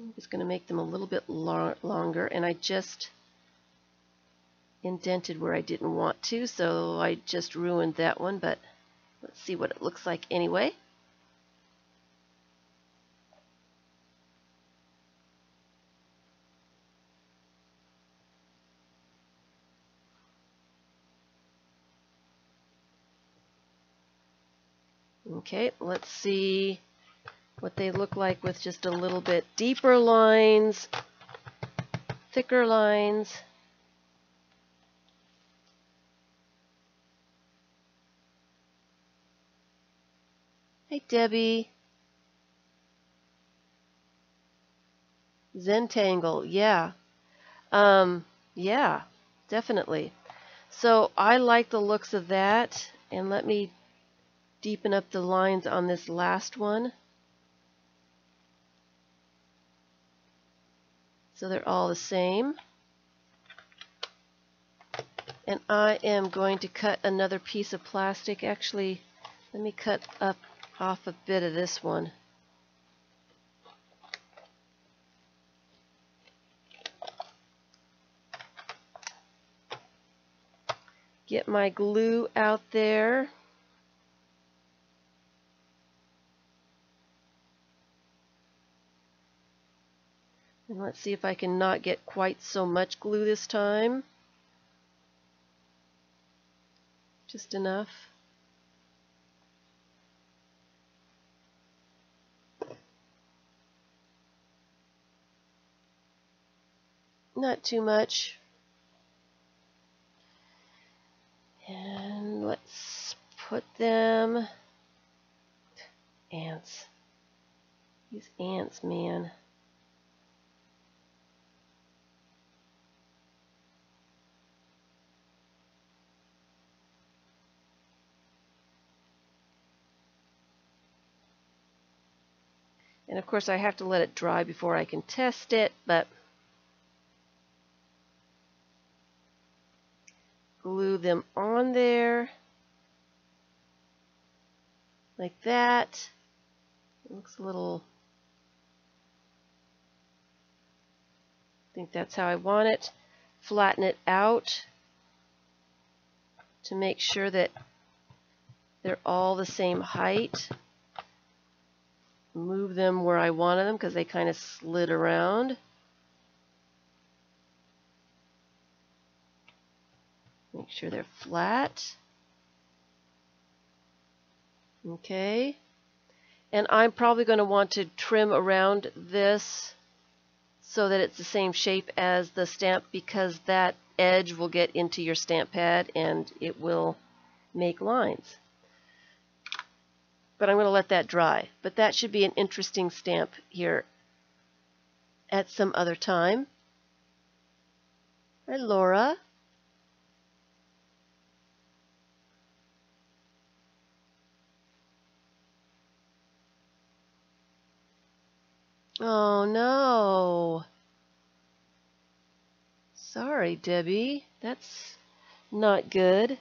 I'm just going to make them a little bit longer, and I just indented where I didn't want to, so I just ruined that one, but let's see what it looks like anyway. Okay, let's see what they look like with just a little bit deeper lines, thicker lines. Hey Debbie. Zentangle, yeah. Yeah, definitely. So I like the looks of that, and let me deepen up the lines on this last one. So they're all the same. And I am going to cut another piece of plastic. Actually, let me cut off a bit of this one. Get my glue out there. And let's see if I can not get quite so much glue this time. Just enough. Not too much. And let's put them. Ants. These ants, man. And of course I have to let it dry before I can test it, but glue them on there like that. It looks a little, I think that's how I want it. Flatten it out to make sure that they're all the same height. move them where I wanted them because they kind of slid around. Make sure they're flat. Okay. And I'm probably going to want to trim around this so that it's the same shape as the stamp, because that edge will get into your stamp pad and it will make lines. But I'm going to let that dry. But that should be an interesting stamp here at some other time. Hi, Laura. Oh no. Sorry, Debbie. That's not good.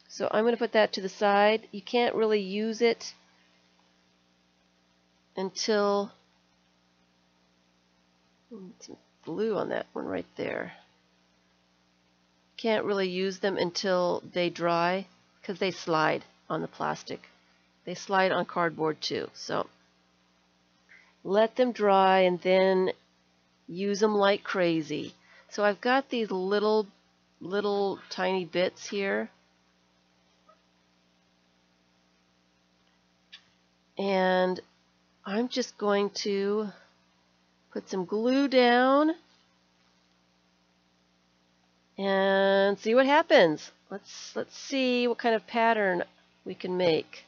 So I'm going to put that to the side. You can't really use it until some glue on that one right there. Can't really use them until they dry because they slide on the plastic. They slide on cardboard too. So let them dry and then use them like crazy. So I've got these little tiny bits here. And I'm just going to put some glue down and see what happens. Let's see what kind of pattern we can make.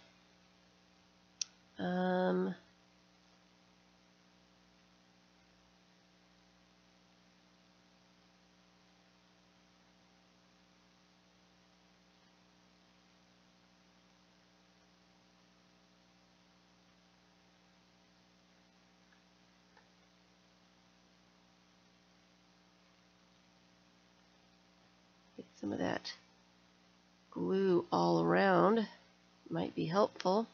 Get some of that glue all around. Might be helpful.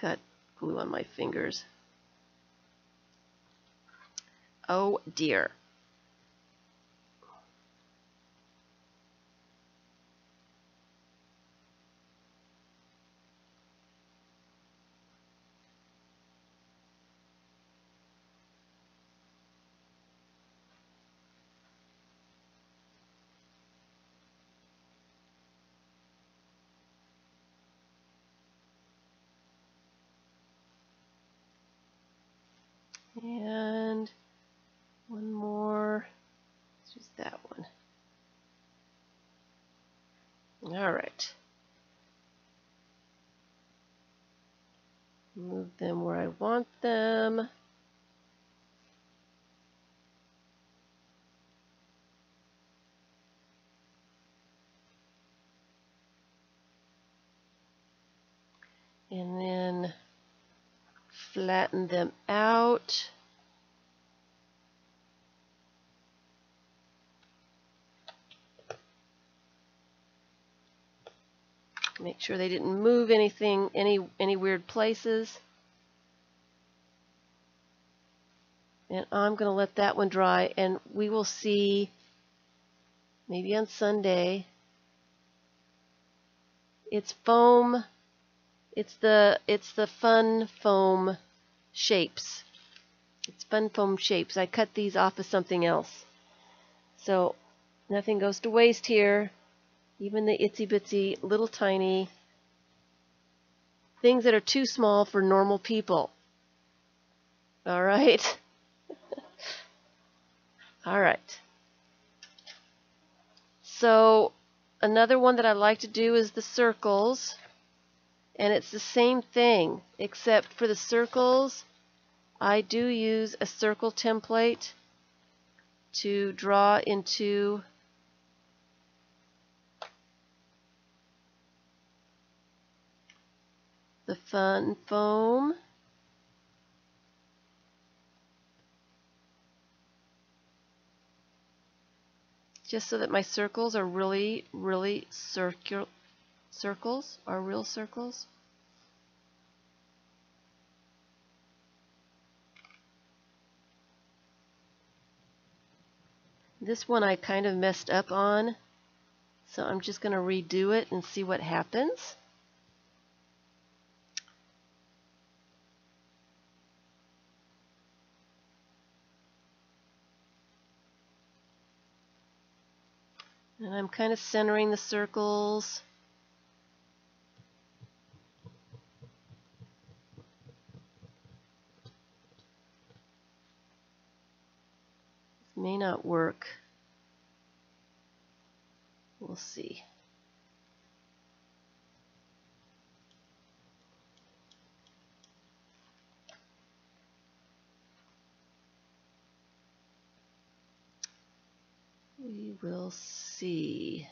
Got glue on my fingers. Oh dear. And one more. Let's use that one. All right. Move them where I want them. And then flatten them out. Make sure they didn't move anything, any weird places. And I'm going to let that one dry, and we will see maybe on Sunday. It's foam. It's the fun foam shapes. It's fun foam shapes. I cut these off of something else. So nothing goes to waste here. Even the itsy bitsy little tiny things that are too small for normal people. All right. All right. So another one that I like to do is the circles. And it's the same thing, except for the circles, I do use a circle template to draw into the fun foam. Just so that my circles are really, really circles, our real circles. This one I kind of messed up on, so I'm just going to redo it and see what happens. And I'm kind of centering the circles. This may not work. We'll see. We will see.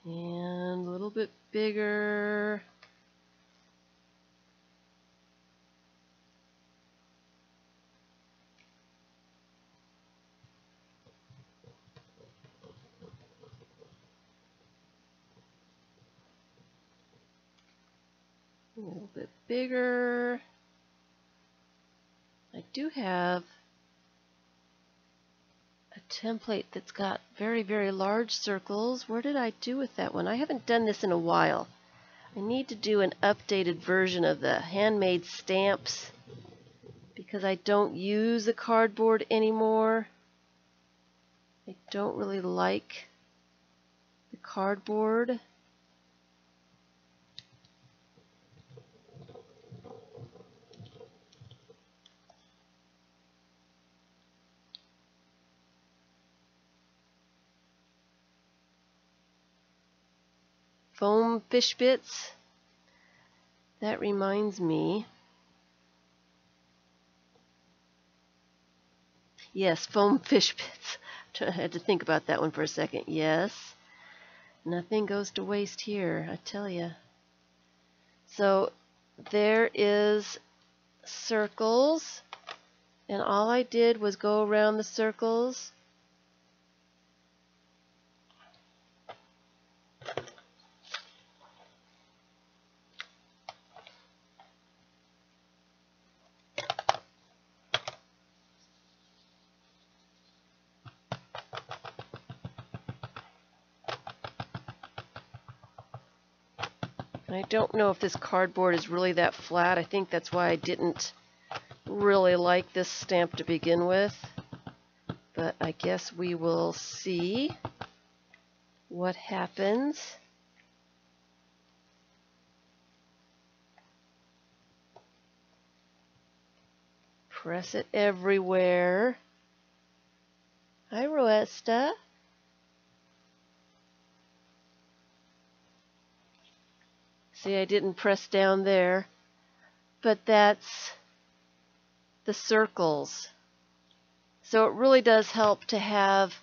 And a little bit bigger. A little bit bigger. I do have a template that's got very, very large circles. Where did I do with that one? I haven't done this in a while. I need to do an updated version of the handmade stamps because I don't use the cardboard anymore. I don't really like the cardboard. Foam fish bits. That reminds me. Yes, foam fish bits. I had to think about that one for a second. Yes. Nothing goes to waste here, I tell you. So there is circles, and all I did was go around the circles. I don't know if this cardboard is really that flat. I think that's why I didn't really like this stamp to begin with. But I guess we will see what happens. Press it everywhere. Hi, Roesta. See, I didn't press down there, but that's the circles. So it really does help to have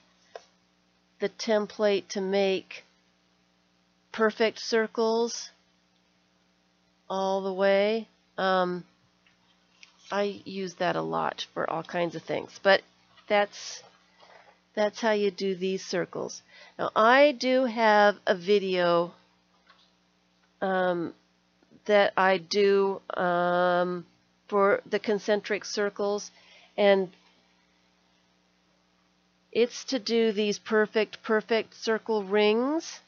the template to make perfect circles all the way. I use that a lot for all kinds of things, but that's how you do these circles. Now I do have a video that I do for the concentric circles, and it's to do these perfect circle rings.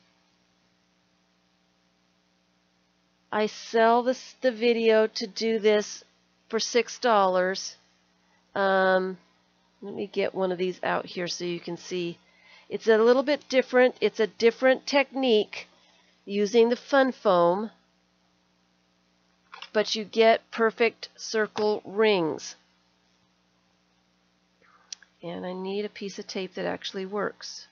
I sell the video to do this for $6. Let me get one of these out here so you can see. It's a little bit different. It's a different technique using the fun foam, but you get perfect circle rings. And I need a piece of tape that actually works.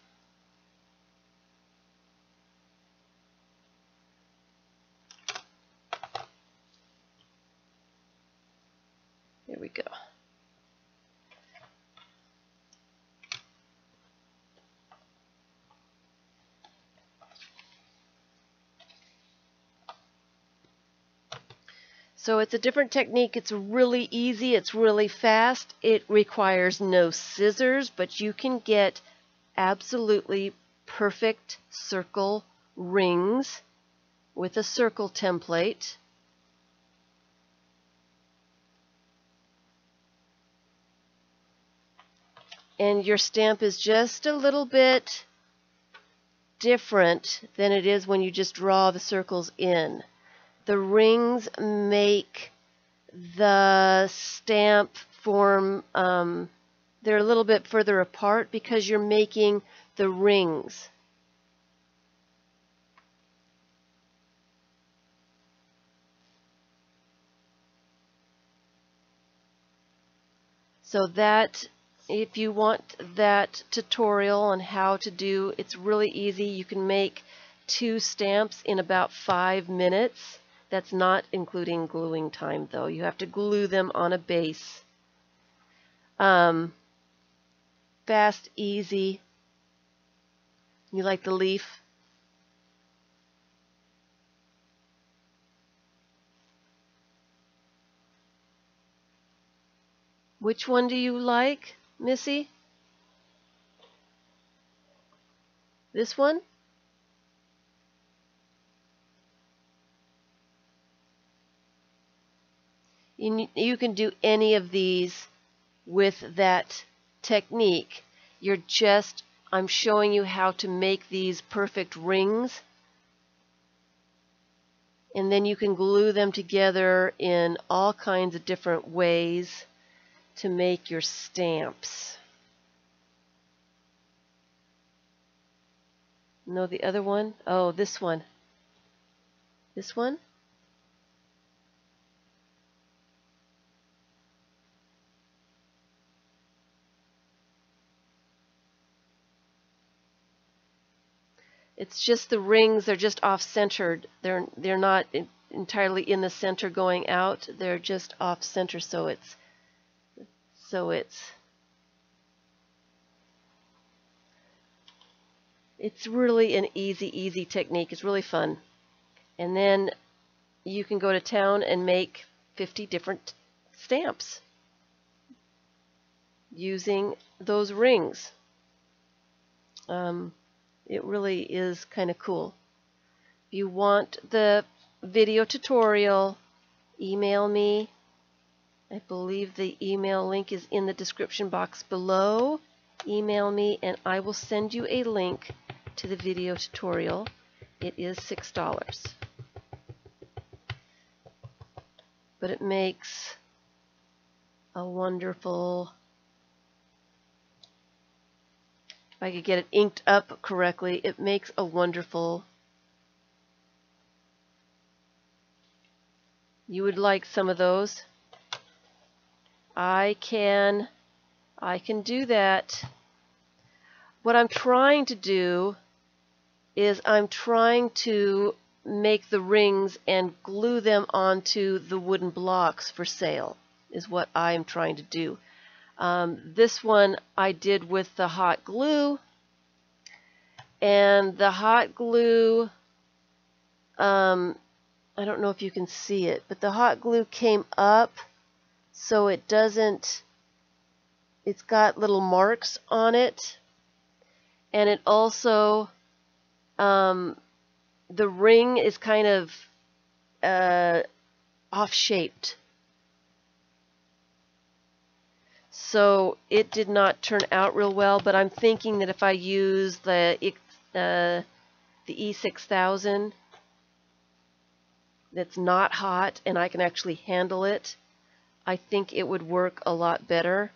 There we go. So it's a different technique. It's really easy. It's really fast. It requires no scissors, but you can get absolutely perfect circle rings with a circle template. And your stamp is just a little bit different than it is when you just draw the circles in. The rings make the stamp form, they're a little bit further apart because you're making the rings. So that, if you want that tutorial on how to do, it's really easy. You can make 2 stamps in about 5 minutes. That's not including gluing time though. You have to glue them on a base. Fast, easy. You like the leaf? Which one do you like, Missy? This one? You can do any of these with that technique. I'm showing you how to make these perfect rings, and then you can glue them together in all kinds of different ways to make your stamps. No, the other one? Oh, this one. This one? It's just the rings, they're just off-centered. They're not entirely in the center going out. They're just off-center, so it's really an easy technique. It's really fun. And then you can go to town and make 50 different stamps using those rings. It really is kind of cool. If you want the video tutorial, email me. I believe the email link is in the description box below. Email me and I will send you a link to the video tutorial. It is $6. But it makes a wonderful, if I could get it inked up correctly, it makes a wonderful, you would like some of those? I can do that. What I'm trying to do is I'm trying to make the rings and glue them onto the wooden blocks for sale, is what I'm trying to do. This one I did with the hot glue, and the hot glue, I don't know if you can see it, but the hot glue came up so it doesn't, it's got little marks on it, and it also, the ring is kind of off-shaped. So it did not turn out real well, but I'm thinking that if I use the E6000 that's not hot and I can actually handle it, I think it would work a lot better.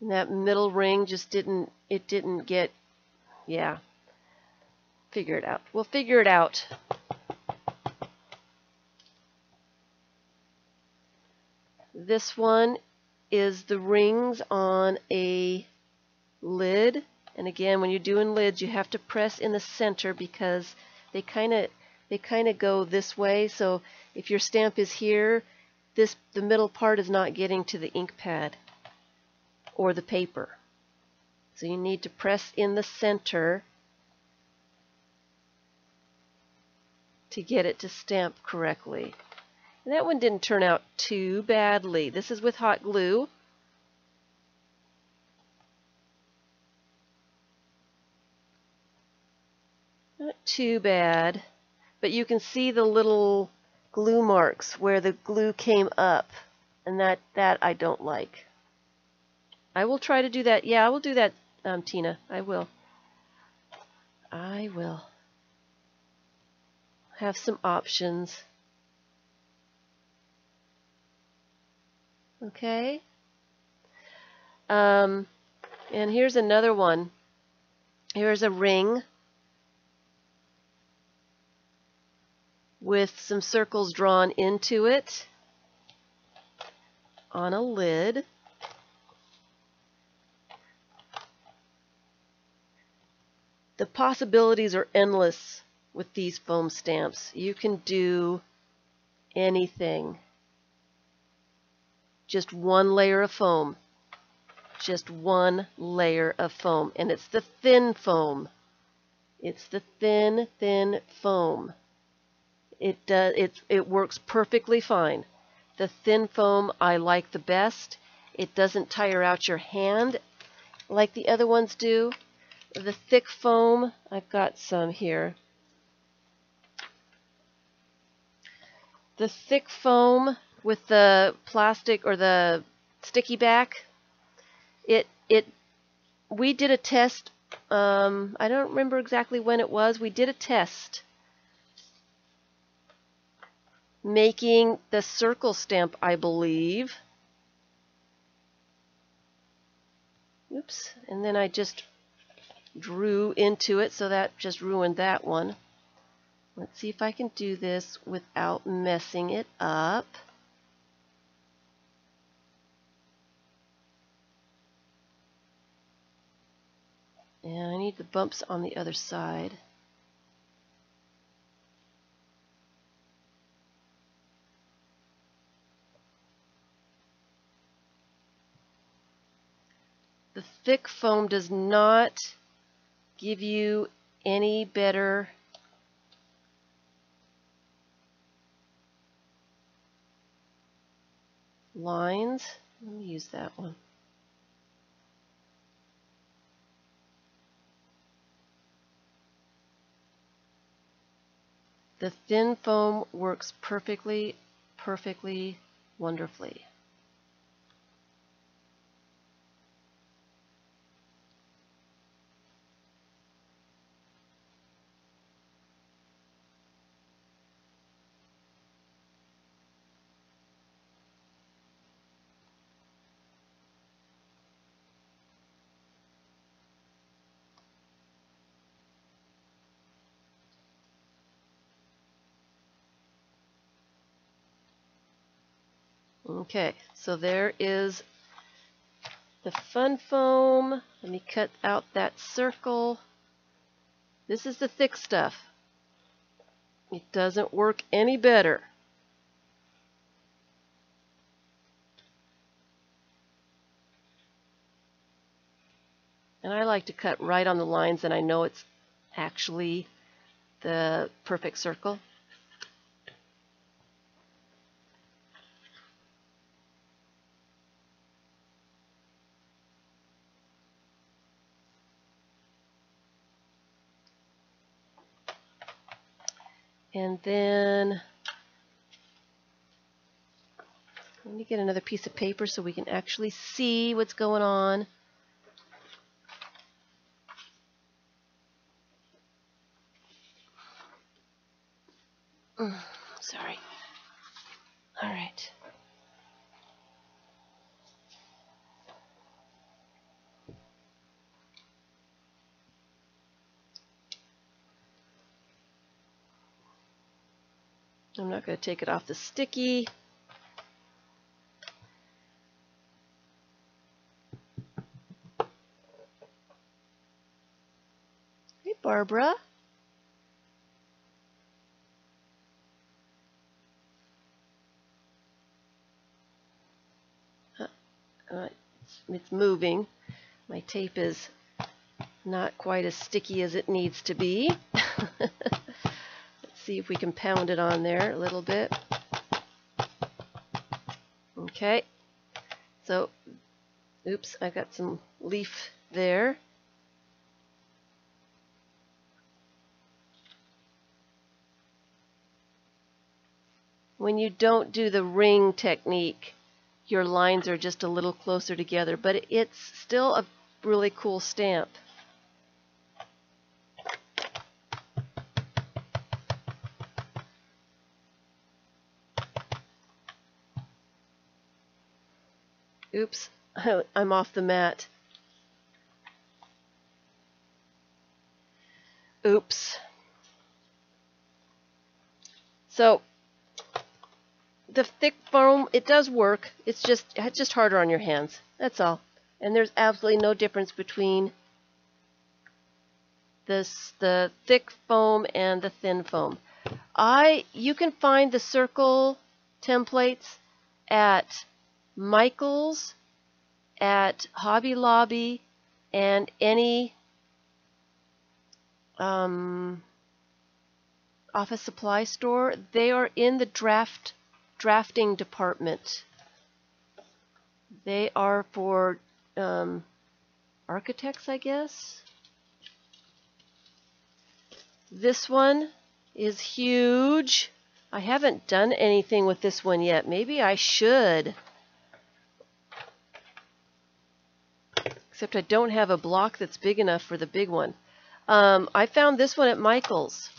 And that middle ring just didn't get, yeah, figure it out. We'll figure it out. This one is the rings on a lid, and again, when you're doing lids you have to press in the center because they kind of go this way, so if your stamp is here, the middle part is not getting to the ink pad or the paper, so you need to press in the center to get it to stamp correctly. And that one didn't turn out too badly. This is with hot glue. Not too bad, but you can see the little glue marks where the glue came up, and that I don't like. I will try to do that. Yeah, I will do that, Tina. I will. I will have some options. Okay. And here's another one. Here's a ring with some circles drawn into it on a lid. The possibilities are endless with these foam stamps. You can do anything. Just one layer of foam. Just one layer of foam. And it's the thin foam. It's the thin, thin foam. It works perfectly fine. The thin foam I like the best. It doesn't tire out your hand like the other ones do. The thick foam, I've got some here. The thick foam with the plastic or the sticky back, we did a test. I don't remember exactly when it was. We did a test making the circle stamp, I believe. Oops, and then I just drew into it, so that just ruined that one. Let's see if I can do this without messing it up. And I need the bumps on the other side. The thick foam does not give you any better lines. Let me use that one. The thin foam works perfectly, perfectly, wonderfully. Okay, so there is the fun foam. Let me cut out that circle. This is the thick stuff. It doesn't work any better. And I like to cut right on the lines, and I know it's actually the perfect circle. And then let me get another piece of paper so we can actually see what's going on. Sorry. All right. I'm not going to take it off the sticky. Hey, Barbara. It's moving. My tape is not quite as sticky as it needs to be. Let's see if we can pound it on there a little bit. Okay, so, oops, I got some leaf there. When you don't do the ring technique, your lines are just a little closer together, but it's still a really cool stamp. Oops, I'm off the mat. Oops. So the thick foam, it does work. It's just harder on your hands. That's all. And there's absolutely no difference between the thick foam and the thin foam. You can find the circle templates at Michael's, at Hobby Lobby, and any office supply store. They are in the drafting department. They are for architects, I guess. This one is huge. I haven't done anything with this one yet. Maybe I should. Except I don't have a block that's big enough for the big one. I found this one at Michael's.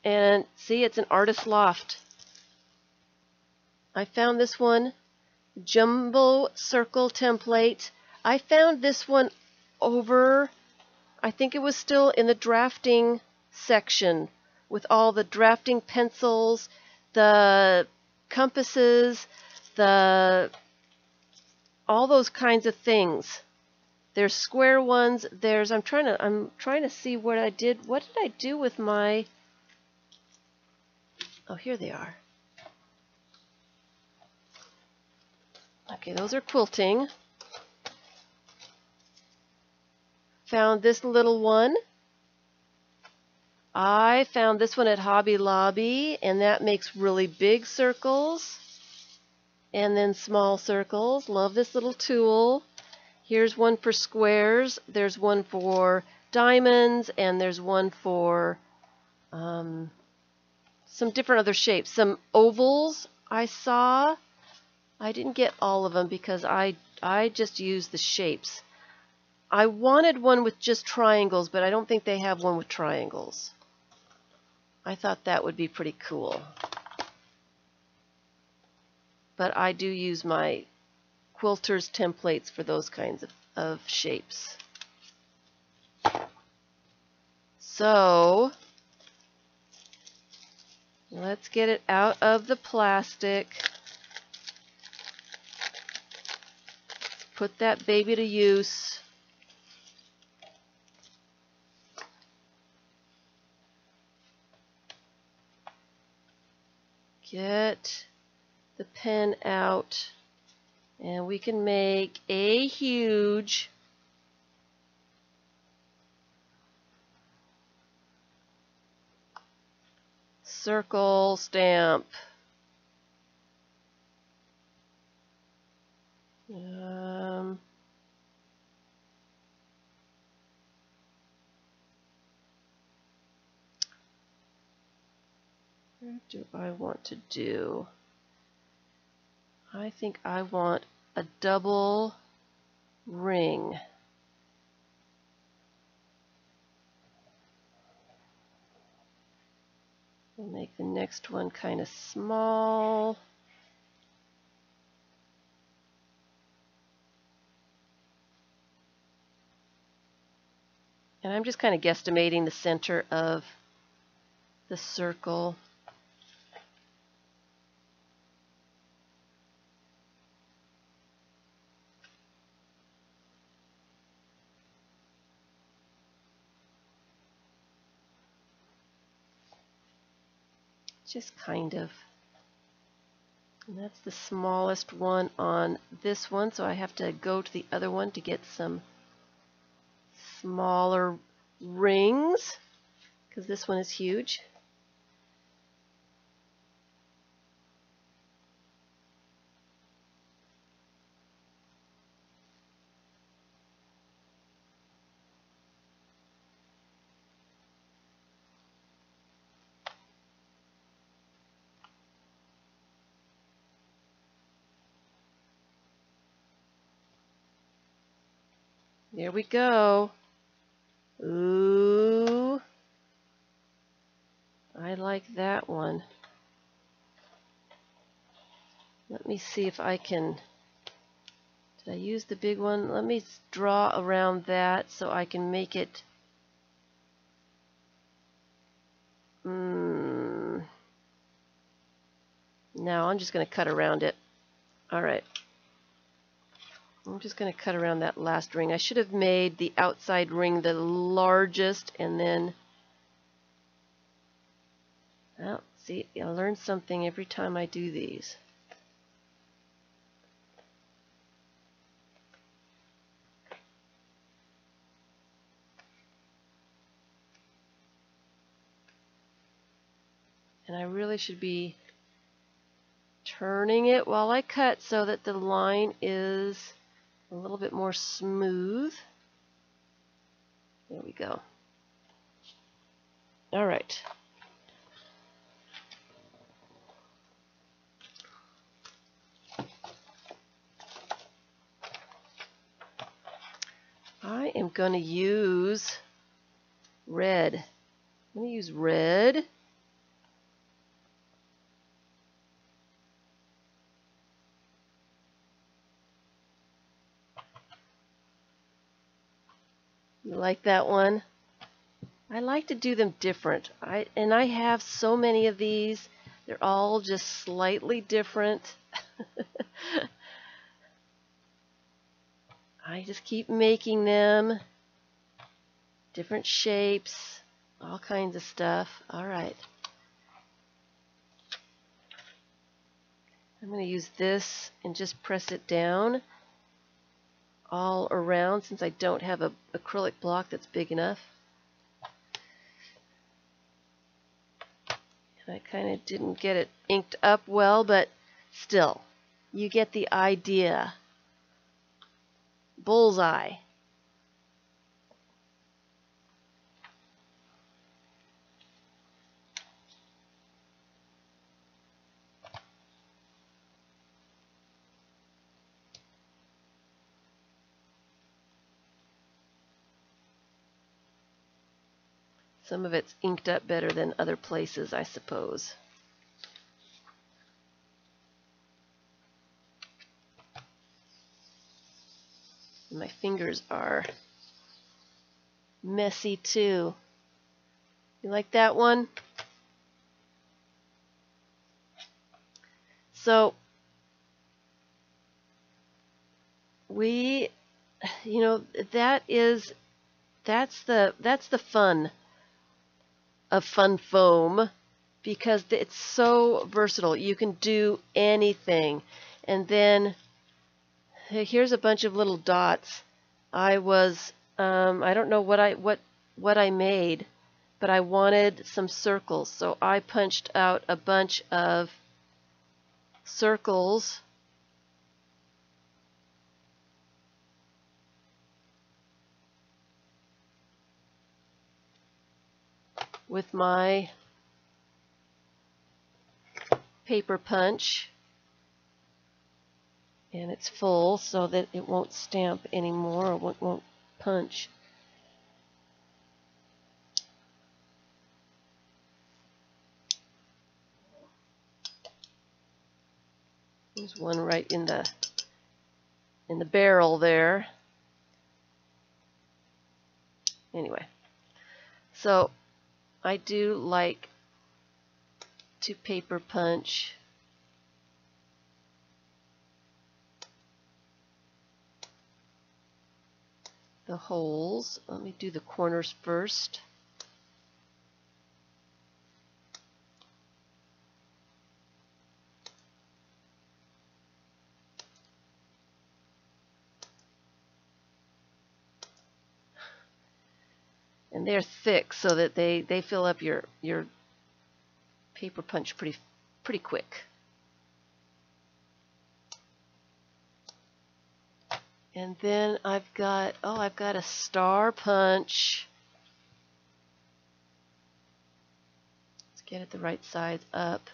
And see, it's an artist loft. I found this one, jumbo circle template. I found this one over, I think it was still in the drafting section with all the drafting pencils, the compasses, all those kinds of things. There's square ones. I'm trying to see what I did. What did I do with my? Oh, here they are. Okay, those are quilting. Found this little one. I found this one at Hobby Lobby, and that makes really big circles and then small circles. Love this little tool. Here's one for squares. There's one for diamonds, and there's one for some different other shapes. Some ovals I saw. I didn't get all of them because I just used the shapes. I wanted one with just triangles, but I don't think they have one with triangles. I thought that would be pretty cool. But I do use my quilter's templates for those kinds of shapes. So let's get it out of the plastic. Put that baby to use. Get the pen out, and we can make a huge circle stamp. What do I want to do? I think I want a double ring. We'll make the next one kind of small. And I'm just kind of guesstimating the center of the circle. Just kind of. And that's the smallest one on this one, so I have to go to the other one to get some smaller rings, because this one is huge. There we go. Ooh. I like that one. Let me see if I can... Did I use the big one? Let me draw around that so I can make it... No, I'm just going to cut around it. Alright. I'm just going to cut around that last ring. I should have made the outside ring the largest and then... Well, see, I learn something every time I do these. And I really should be turning it while I cut so that the line is a little bit more smooth. There we go. All right. I am going to use red. I'm going to use red. You like that one? I like to do them different. I have so many of these. They're all just slightly different. I just keep making them. Different shapes, all kinds of stuff. All right. I'm going to use this and just press it down all around since I don't have an acrylic block that's big enough. And I kind of didn't get it inked up well, but still, you get the idea. Bullseye. Some of it's inked up better than other places, I suppose. My fingers are messy too. You like that one? So that's the fun of fun foam, because it's so versatile. You can do anything. And then here's a bunch of little dots. I don't know what I made, but I wanted some circles, so I punched out a bunch of circles with my paper punch, and it's full so that it won't stamp anymore, or won't punch. There's one right in the barrel there. Anyway, so I do like to paper punch the holes. Let me do the corners first. And they're thick so that they fill up your paper punch pretty quick. And then I've got a star punch. Let's get it the right size up.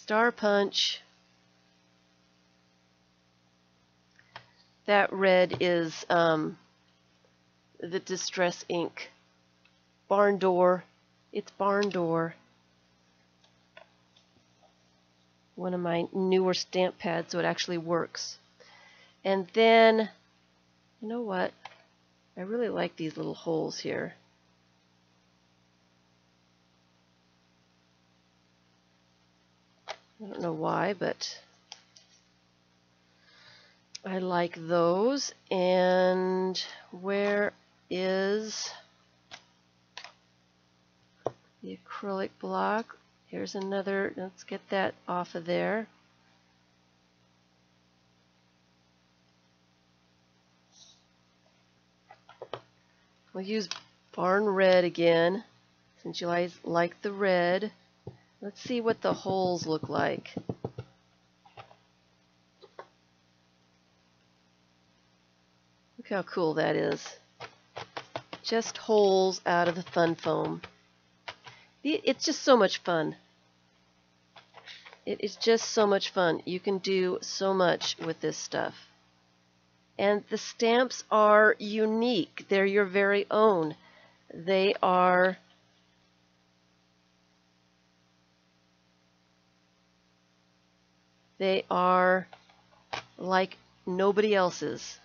Star Punch. That red is the Distress ink. Barn Door. It's Barn Door. One of my newer stamp pads, so it actually works. And then, you know what? I really like these little holes here. I don't know why, but I like those. And where is the acrylic block? Here's another. Let's get that off of there. We'll use Barn Red again, since you guys like the red. Let's see what the holes look like. Look how cool that is. Just holes out of the fun foam. It's just so much fun. It is just so much fun. You can do so much with this stuff. And the stamps are unique. They're your very own. They are like nobody else's.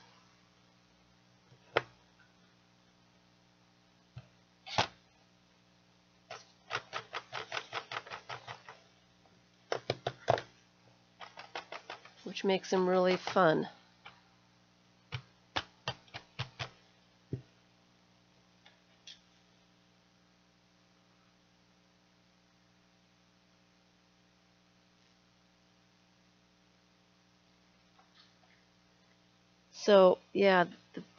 Which makes them really fun. So yeah,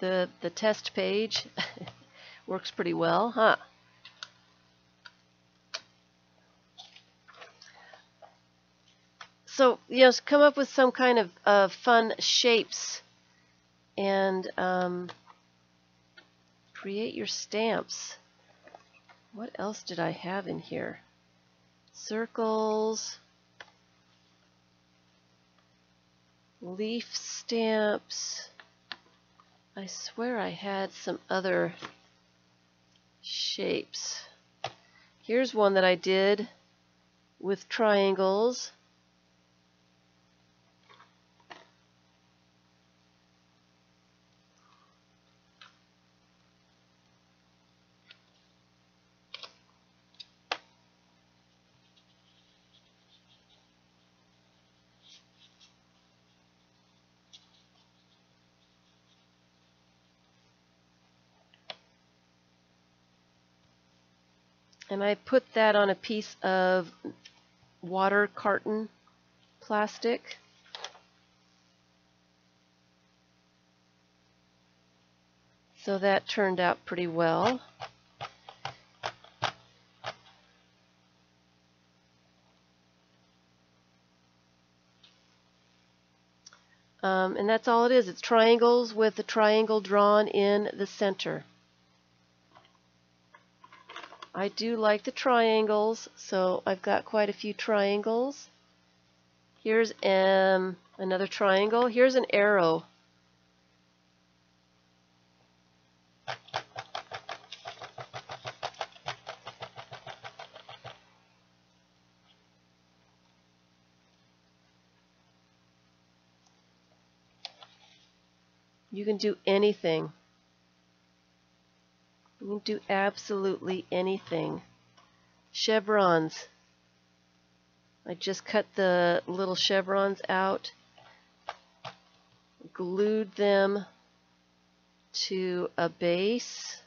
the test page works pretty well, huh? So yes, come up with some kind of fun shapes and create your stamps. What else did I have in here? Circles, leaf stamps. I swear I had some other shapes. Here's one that I did with triangles. And I put that on a piece of water carton plastic. So that turned out pretty well. And that's all it is. It's triangles with a triangle drawn in the center. I do like the triangles, so I've got quite a few triangles. Here's another triangle. Here's an arrow. You can do anything. You can do absolutely anything. Chevrons. I just cut the little chevrons out, glued them to a base.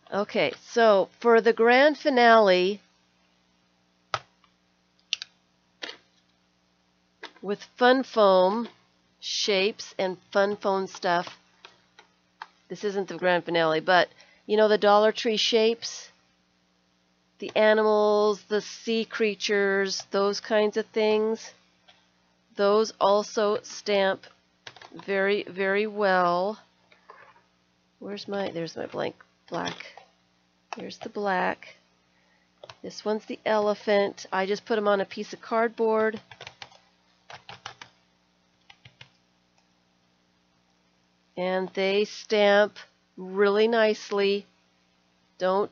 Okay, so for the grand finale, with fun foam shapes and fun foam stuff, this isn't the grand finale, but you know the Dollar Tree shapes? the animals, the sea creatures, those kinds of things. Those also stamp very, very well. There's my black. Here's the black. This one's the elephant. I just put them on a piece of cardboard. And they stamp really nicely. All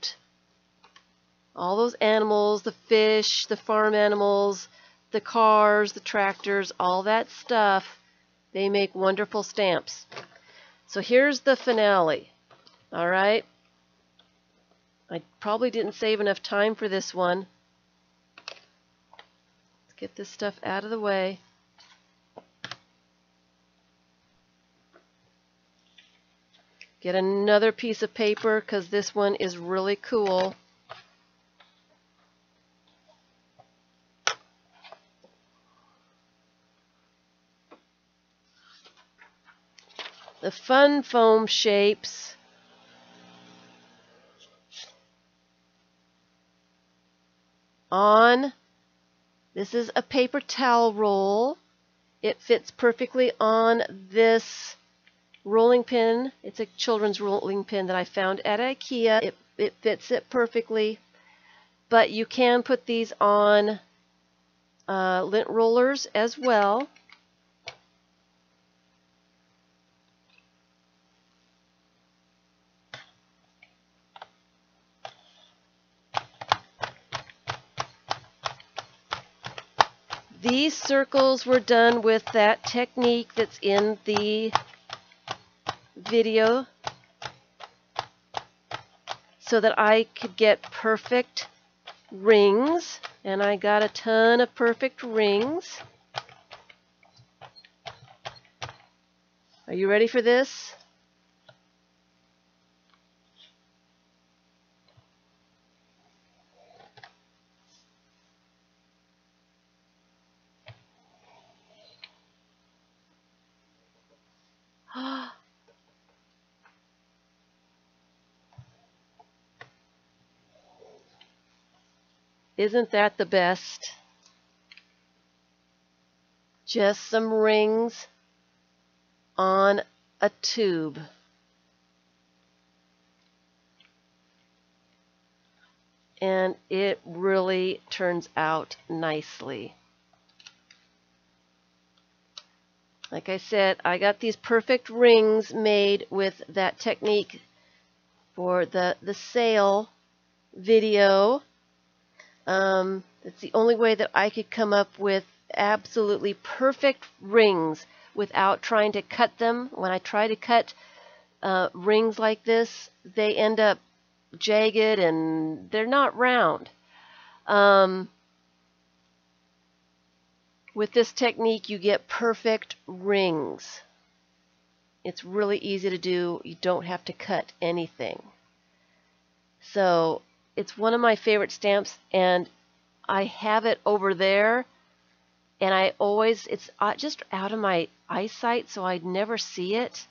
those animals, the fish, the farm animals, the cars, the tractors, all that stuff, they make wonderful stamps. So here's the finale. All right. I probably didn't save enough time for this one. Let's get this stuff out of the way. Get another piece of paper because this one is really cool. The fun foam shapes on, this is a paper towel roll. It fits perfectly on this rolling pin. It's a children's rolling pin that I found at IKEA. It fits it perfectly. But you can put these on lint rollers as well. These circles were done with that technique that's in the video so that I could get perfect rings, and I got a ton of perfect rings. Are you ready for this? Isn't that the best? Just some rings on a tube. And it really turns out nicely. Like I said, I got these perfect rings made with that technique for the sail video. It's the only way that I could come up with absolutely perfect rings without trying to cut them. When I try to cut rings like this, they end up jagged and they're not round. With this technique, you get perfect rings. It's really easy to do. You don't have to cut anything. So it's one of my favorite stamps, and I have it over there, and it's just out of my eyesight, so I'd never see it.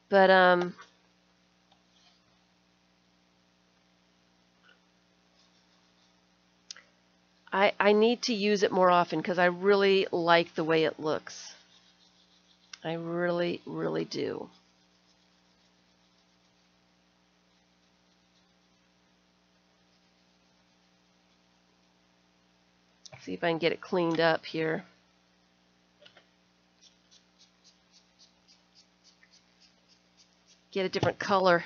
But I need to use it more often because I really like the way it looks. I really, really do. See if I can get it cleaned up here. Get a different color.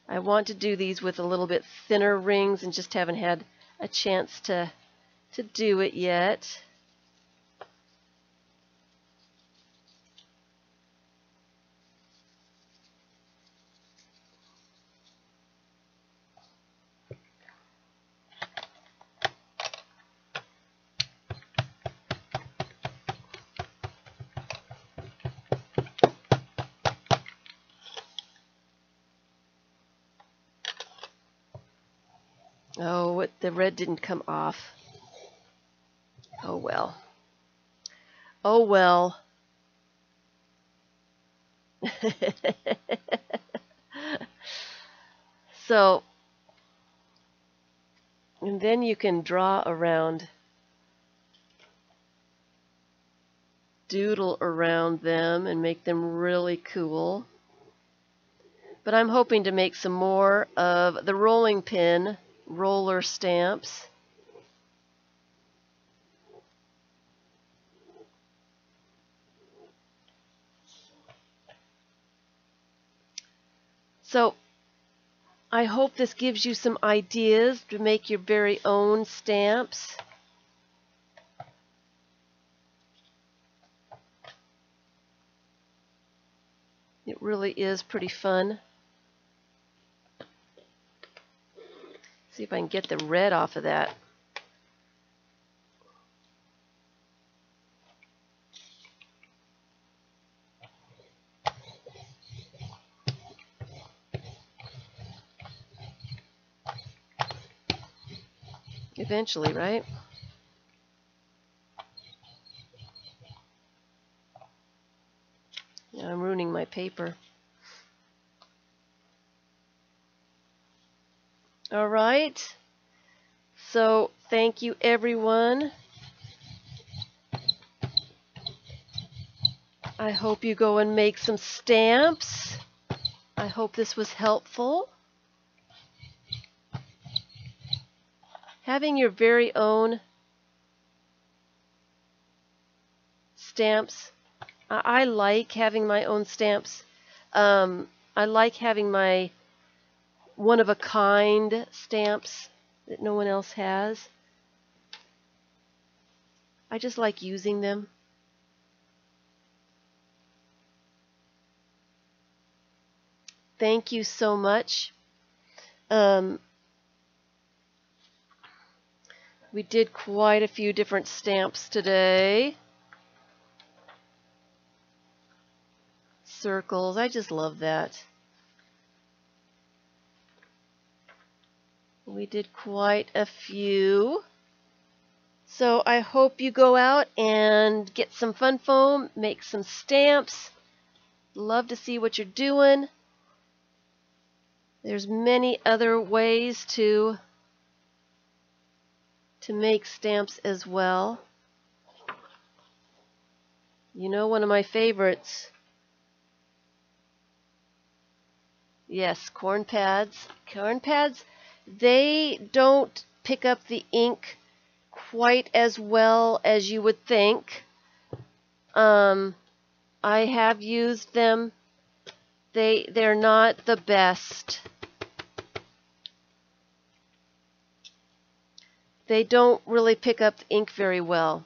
I want to do these with a little bit thinner rings and just haven't had a chance to do it yet. Oh, the red didn't come off. Oh well. Oh well. So And then you can draw around, doodle around them and make them really cool. But I'm hoping to make some more of the rolling pin roller stamps. So I hope this gives you some ideas to make your very own stamps. It really is pretty fun. See if I can get the red off of that. Eventually, right? Yeah, I'm ruining my paper. All right. So thank you, everyone. I hope you go and make some stamps. I hope this was helpful. Having your very own stamps. I like having my own stamps. I like having my one-of-a-kind stamps that no one else has. I just like using them. Thank you so much. We did quite a few different stamps today. Circles, I just love that. We did quite a few. So I hope you go out and get some fun foam, make some stamps. Love to see what you're doing. There's many other ways to make stamps as well. You know, one of my favorites. Yes, corn pads. Corn pads, they don't pick up the ink quite as well as you would think. I have used them. They're not the best. They don't really pick up the ink very well.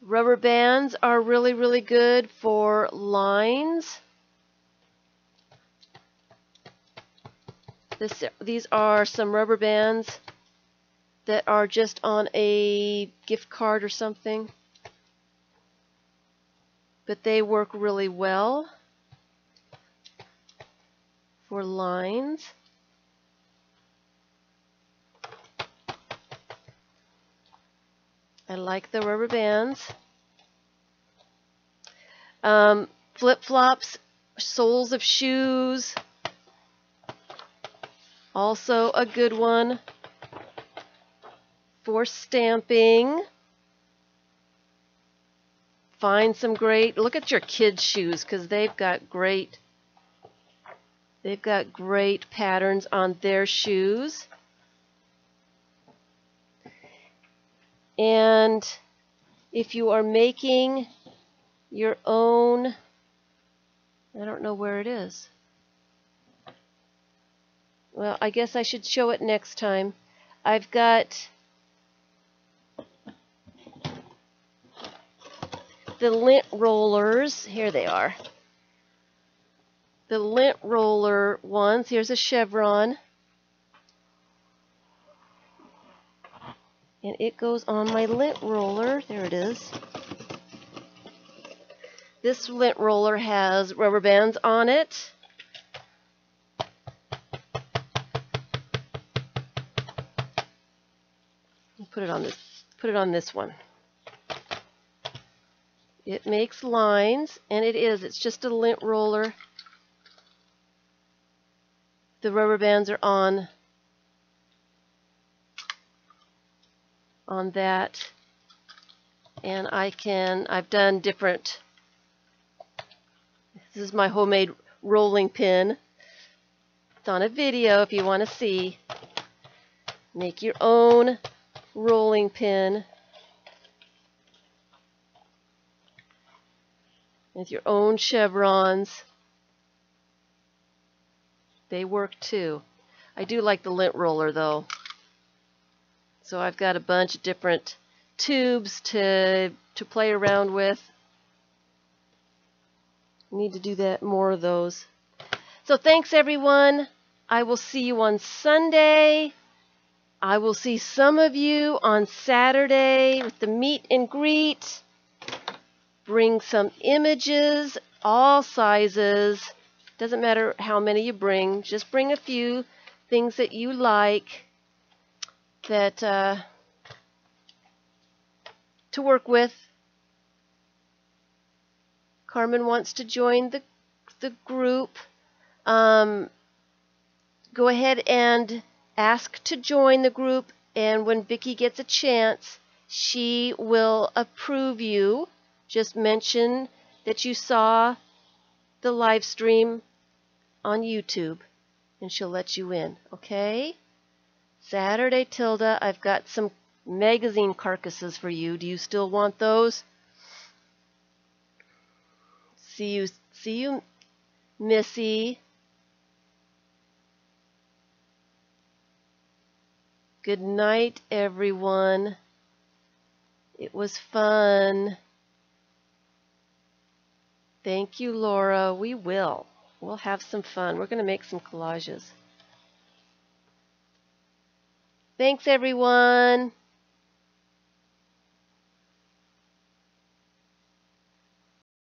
Rubber bands are really, really good for lines. These are some rubber bands that are just on a gift card or something. But they work really well for lines. I like the rubber bands. Flip-flops, soles of shoes, also a good one for stamping. Find some great, look at your kids' shoes because they've got great patterns on their shoes. And if you are making your own, I don't know where it is. Well, I guess I should show it next time. I've got the lint rollers. Here they are. The lint roller ones. Here's a chevron. And it goes on my lint roller. There it is. This lint roller has rubber bands on it. Put it on this one. It makes lines, and it's just a lint roller. The rubber bands are on on that. And I've done different, this is my homemade rolling pin. It's on a video if you want to see. Make your own rolling pin with your own chevrons. They work too. I do like the lint roller though. So I've got a bunch of different tubes to play around with. Need to do that, more of those. So thanks everyone. I will see you on Sunday. I will see some of you on Saturday with the meet and greet. Bring some images, all sizes. Doesn't matter how many you bring. Just bring a few things that you like that to work with. Carmen wants to join the group. Go ahead and ask to join the group, and when Vicki gets a chance, she will approve you. Just mention that you saw the live stream on YouTube, and she'll let you in, okay? Saturday, Tilda, I've got some magazine carcasses for you. Do you still want those? See you, Missy. Good night, everyone. It was fun. Thank you, Laura. We'll have some fun. We're going to make some collages. Thanks, everyone.